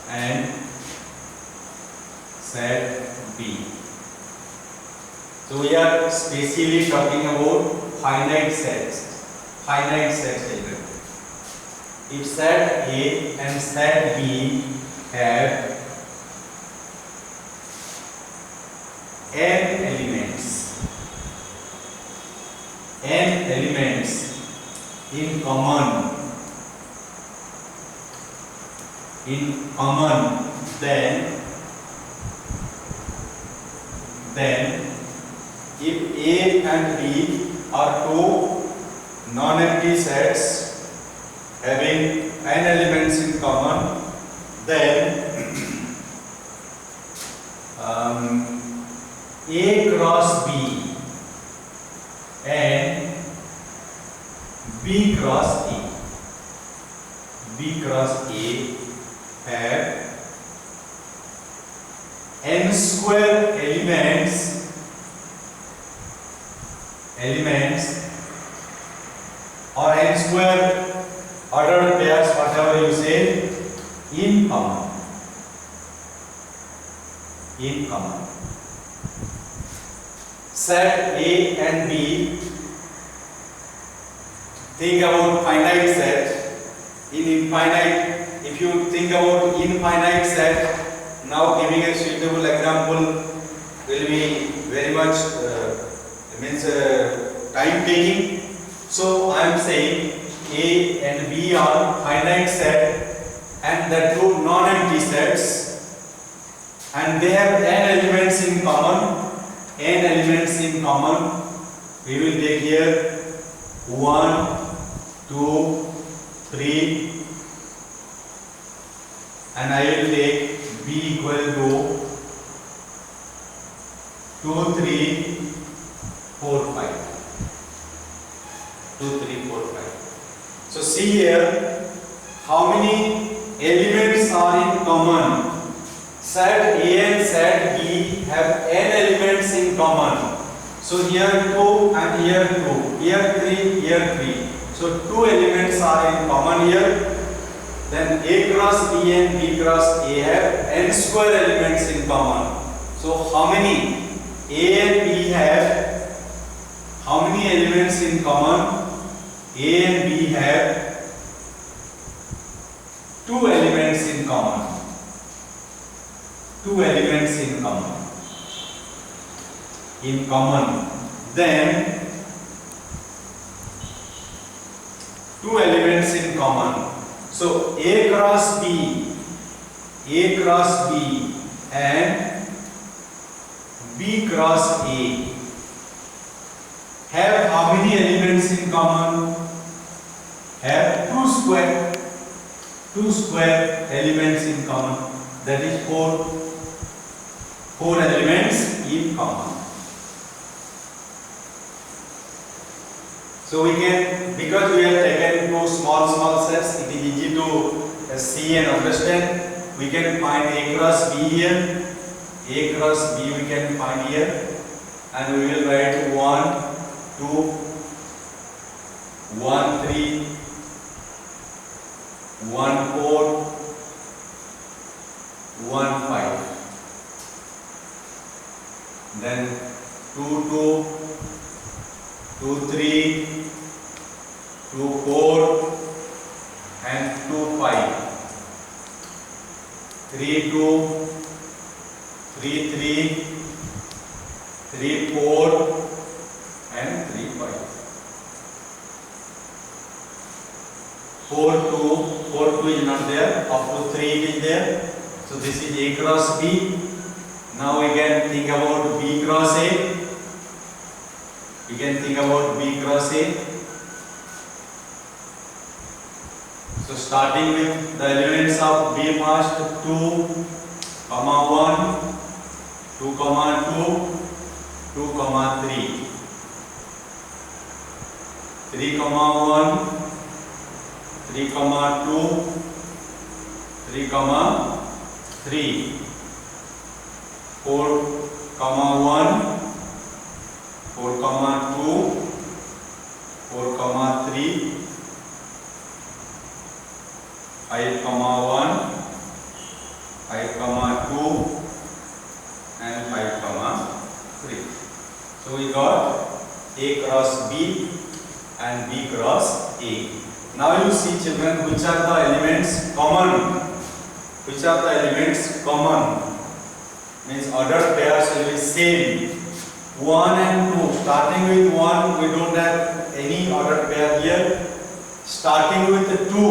and set B. So we are specially talking about finite sets children. If set A and set B have n elements in common, then if A and B are two non-empty sets having n elements in common, then A cross B and B cross A have n square elements or n square ordered pairs, whatever you say, in common. Set A and B, think about finite set. In infinite, if you think about infinite set, now giving a suitable example will be very much time taking. So I am saying A and B are finite set and the two non-empty sets, and they have n elements in common. We will take here 1, 2, 3, and I will take B equal to 2, 3, 2, 3, 4, 5. So see here, how many elements are in common? Set A and set B have n elements in common. So here 2 and here 2, here 3, here 3. So 2 elements are in common here. Then A cross B and B cross A have n square elements in common. So how many A and B have, how many elements in common? A and B have 2 elements in common. 2 elements in common. Then 2 elements in common. So A cross B and B cross A have how many elements in common? Have 2 square elements in common. That is 4 elements in common. So we can, because we have taken 2 small sets, it is easy to see and understand. We can find A cross B here. A cross B we can find here, and we will write 1, 2, 1, 3, 1, 4, 1, 5. Then 2, 2, 2, 3, 2, 4, and 2, 5. 3, 2, 3, 3, 3, 4, and 3, 5. 4, 2 is not there, up to 3 it is there. So this is A cross B. Now we can think about B cross A. We can think about B cross A. So starting with the elements of B first, 2, 1, 2, 2, 2, 3, 3, 1, 3, 2, 3, 3, 4, 1, 4, 2, 4, 3, 5, 1, 5, 2, and 5, 3. So we got A cross B and B cross A. Now you see, children, which are the elements common? Which are the elements common? Means ordered pairs will be same. 1 and 2. Starting with 1, we don't have any ordered pair here. Starting with 2,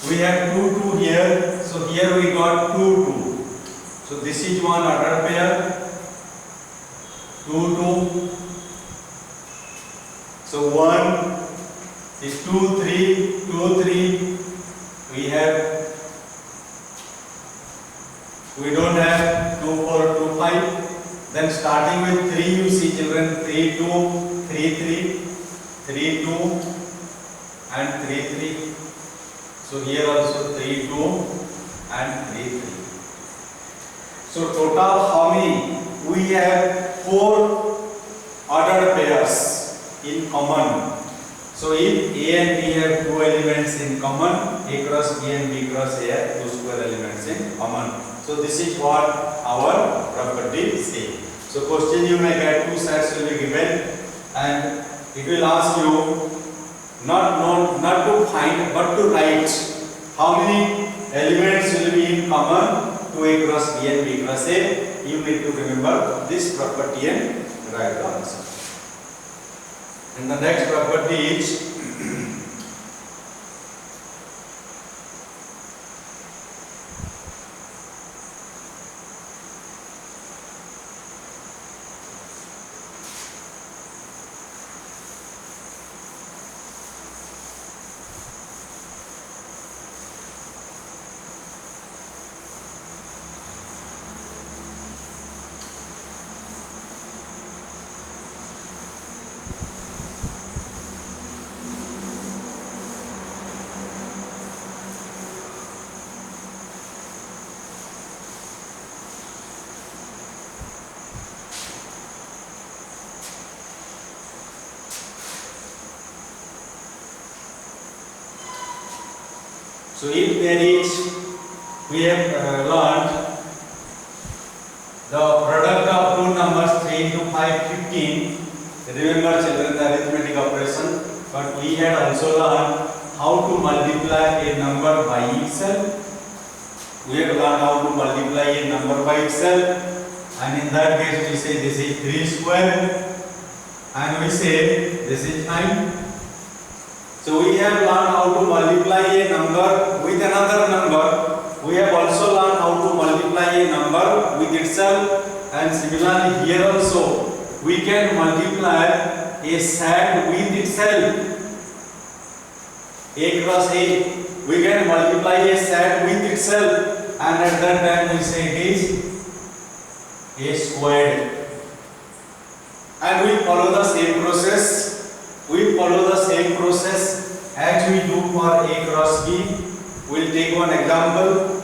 we have 2, 2 here. So here we got 2, 2. So this is one ordered pair. 2, 2. So 1 is 2, 3, 2, 3. We don't have 2, 4, 2, 5. Then starting with 3, you see, children, 3, 2, 3, 3, 3, 2, and 3, 3. So here also 3, 2, and 3, 3. So total how many? We have 4 ordered pairs in common. So if A and B have 2 elements in common, A cross B and B cross A have 2 square elements in common. So this is what our property says. So question you may get 2 sets will be given, and it will ask you not to find but to write how many elements will be in common to A cross B and B cross A. You need to remember this property and write the answer. And the next property is So if there is, we have learned the product of two numbers 3 into 5, 15. Remember children, the arithmetic operation. But we had also learned how to multiply a number by itself. We have learned how to multiply a number by itself, and in that case we say this is 3 square, and we say this is 9. So we have learned how to multiply a number with another number. We have also learned how to multiply a number with itself, and similarly here also we can multiply a set with itself. A cross A, we can multiply a set with itself, and at that time we say it is A squared. And we follow the same process. We follow the same process as we do for A cross B. We'll take one example.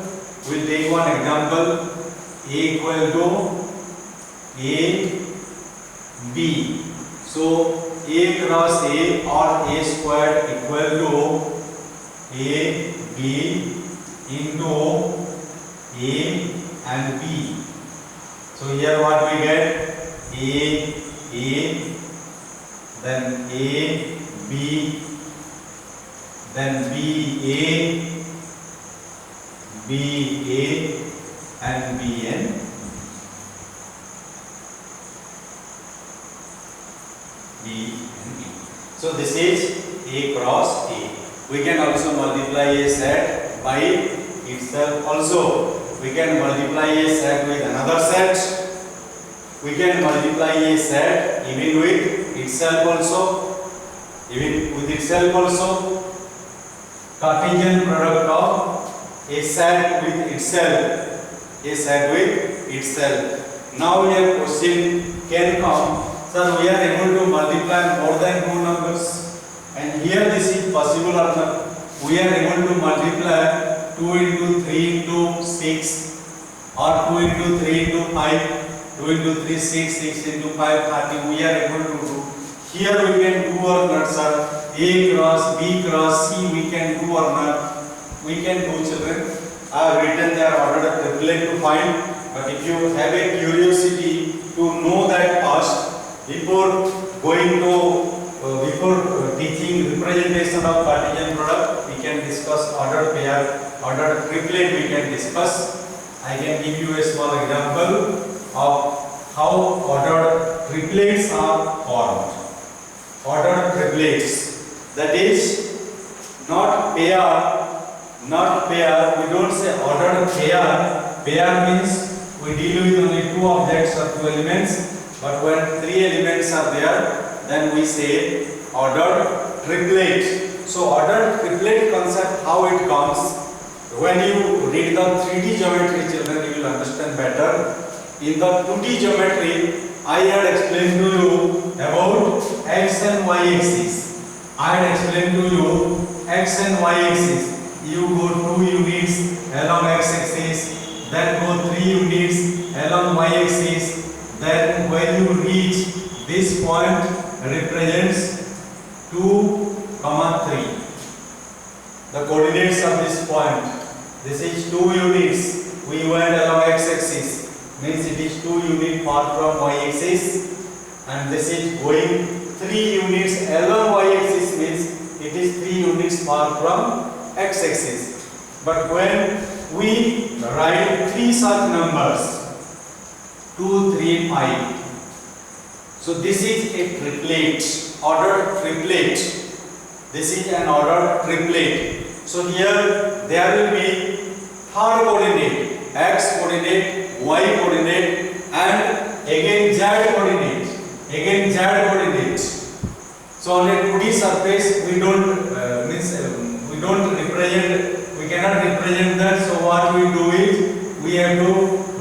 A equal to A B. So A cross A or A squared equal to A B into A and B. So here what we get? A, then A, B, then B, A, B, A, and B, N. B and B. So this is A cross A. We can also multiply a set by itself also. We can multiply a set with another set. We can multiply a set even with itself also. Cartesian product of a set with itself. Now here question can come. Sir, we are able to multiply more than two numbers, and here this is possible or not? We are able to multiply 2 into 3 into 6, or 2 into 3 into 5, 2 into 3 6, 6 into 5 30. We are able to do. Here we can do or not, sir? A cross B cross C we can do or not? We can do, children. I have written their ordered triplet to find, but if you have a curiosity to know that first, before teaching representation of Cartesian product, we can discuss ordered pair, ordered triplet we can discuss. I can give you a small example of how ordered triplets are formed. Ordered triplets, that is not pair, we don't say ordered pair. Pair means we deal with only two objects or two elements, but when three elements are there, then we say ordered triplet. So ordered triplet concept, how it comes, when you read the 3D geometry, children, you will understand better. In the 2D geometry, I had explained to you about x and y axis. You go 2 units along x axis, then go 3 units along y axis. Then when you reach this point, represents 2, 3. The coordinates of this point. This is 2 units. We went along x axis. Means it is 2 units far from y axis, and this is going 3 units along y axis, means it is 3 units far from x axis. But when we write 3 such numbers, 2, 3, 5, so this is a triplet, ordered triplet. This is an ordered triplet. So here there will be third coordinate, x coordinate, y coordinate, and again z coordinate. So on a 2D surface we cannot represent that. So what we do is we have to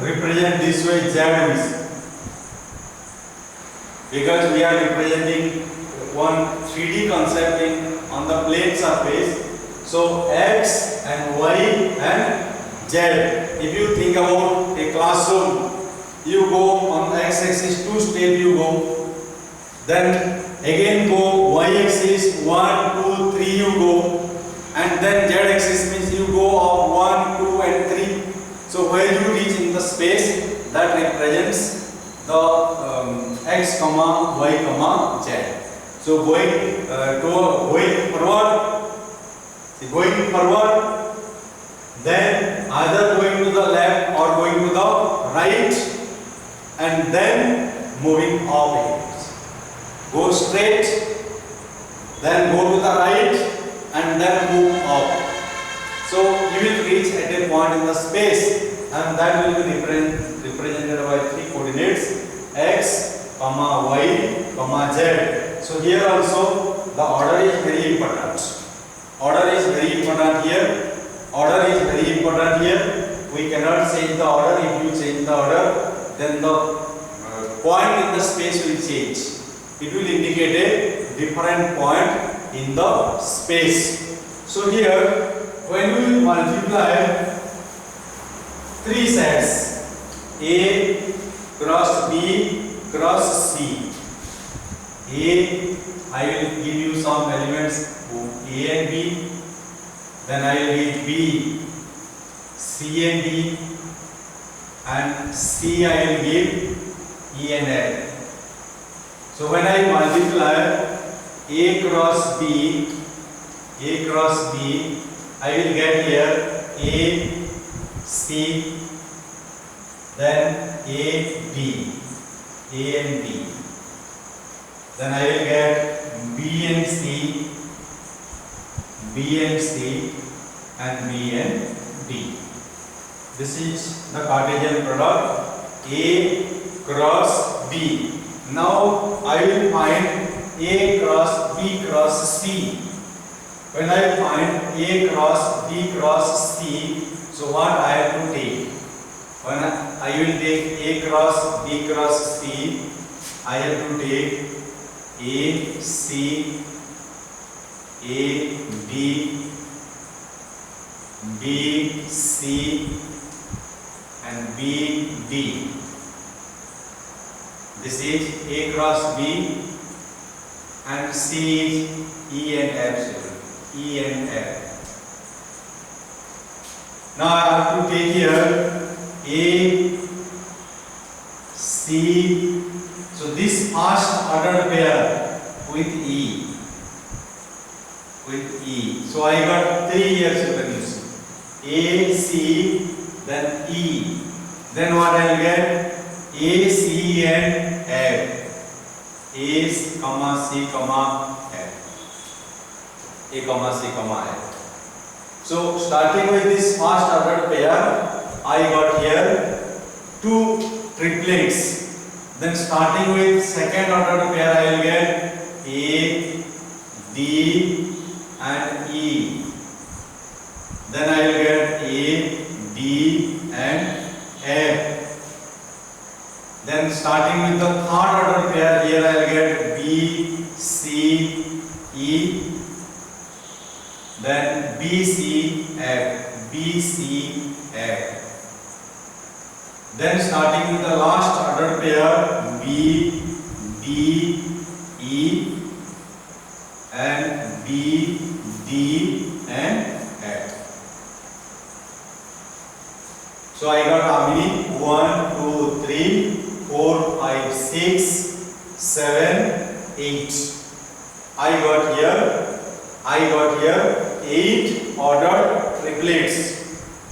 represent this way, z is, because we are representing one 3D concept on the plane surface. So x and y and z. If you think about a classroom, you go on x axis 2 steps you go, then again go y axis 1, 2, 3 you go, and then z axis means you when you reach in the space, that represents the x comma y comma z. So going forward, then either going to the left or going to the right, and then moving opposite. Go straight, then go to the right, and then move up. So you will reach at a point in the space, and that will be represented by three coordinates: x, comma y, comma z. So here also the order is very important. Order is very important here. Order is very important here. We cannot change the order. If you change the order, then the point in the space will change. It will indicate a different point in the space. So here, when we multiply three sets, A cross B cross C. A, I will give you some elements A and B. Then I will give B, C and D, and C I will give E and F. So when I multiply A cross B, I will get here A, C, then A, B, A and B. Then I will get B and C, B and C, and B and D. This is the Cartesian product A cross B. Now I will find A cross B cross C. When I find A cross B cross C, so what I have to take? When I will take A cross B cross C, I have to take A, C, A, B, B, C, and B, D. This is A cross B, and C is E and F. E and F. Now I have to take here A, C. So this first ordered pair with E. So I got three here, you can use A, C, then E. Then what I will get? A, C, and F. A, comma, C, comma, F. A, comma, C, comma, F. So starting with this first ordered pair, I got here two triplets. Then starting with second ordered pair, I will get A, D, and E. Then I will get A, D, and F. Then starting with the third order pair, here I will get B, C, E. Then B, C, F. B, C, F. Then starting with the last order pair, B, D, E, and B, D, and F. So I got how many? 1, 2, 3, 4, 5, 6, 7, 8. I got here 8 ordered triplets.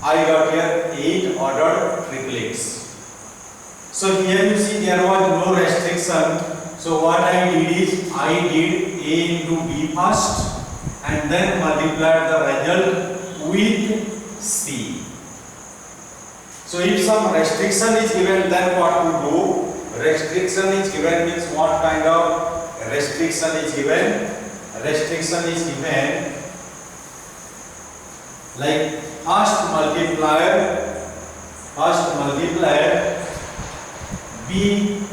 I got here 8 ordered triplets. So here you see there was no restriction. So what I did is I did A into B first and then multiplied the result with C. So if some restriction is given, then what to do? Restriction is given means what kind of restriction is given? Restriction is given like first multiplier B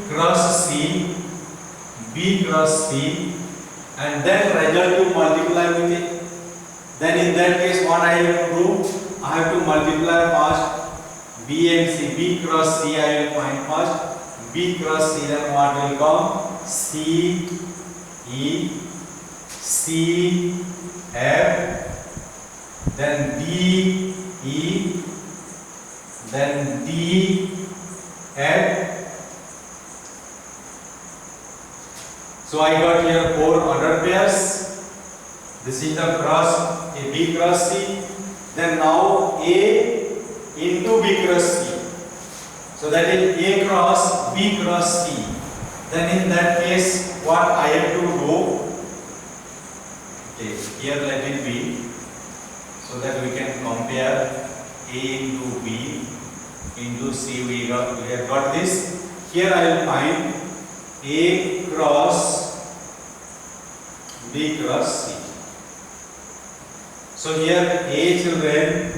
cross C, B cross C, and then result to multiply with it. Then in that case what I have to do? I have to multiply first B and C. B cross C I will find first. B cross C, then what will come? C, E, C, F, then D, E, then D, F. So I got here 4 ordered pairs. This is the cross A, B cross C. Then now A into B cross C. So that is A cross B cross C. Then in that case, what I have to do? Okay, here let it be, so that we can compare A into B into C. We have got this. Here I will find A cross B cross C. So here A, children,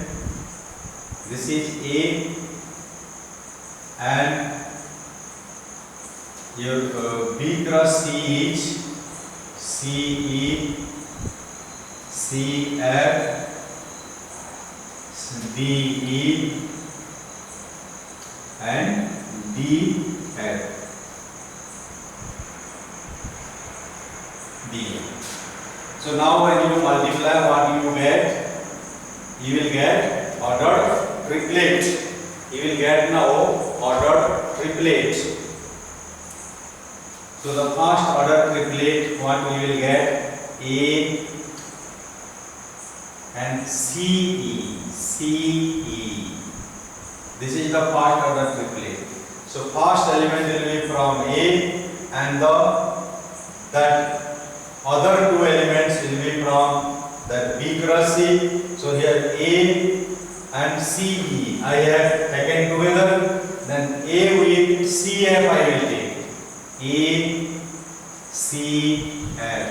this is A, and your B cross C is CE, CF, DE and DF. So now when you multiply, what you get? You will get ordered triplet. You will get now ordered triplet. So the first order triplet, what we will get? A and CE. This is the first order triplet. So first element will be from A, and that other 2 elements will be from that B cross C. So here A and CE I have taken together. Then A with CF I will take. A, CF.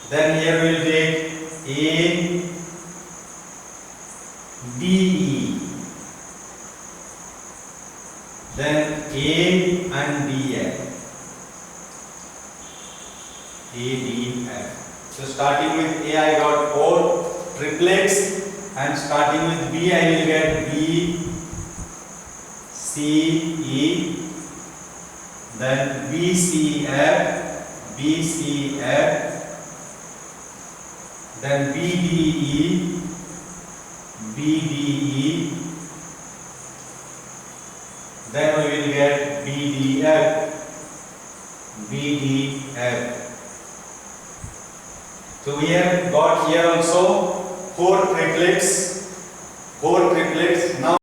Then here we will take A, DE. Then A and DF. A, D, F. So starting with A I got 4 triplets, and starting with B I will get B, C, E, then B, C, F, B, C, F, then B, D, E, B, D, E, then we will get B, D, F, B, D, F. So we have got here also 4 triplets. Now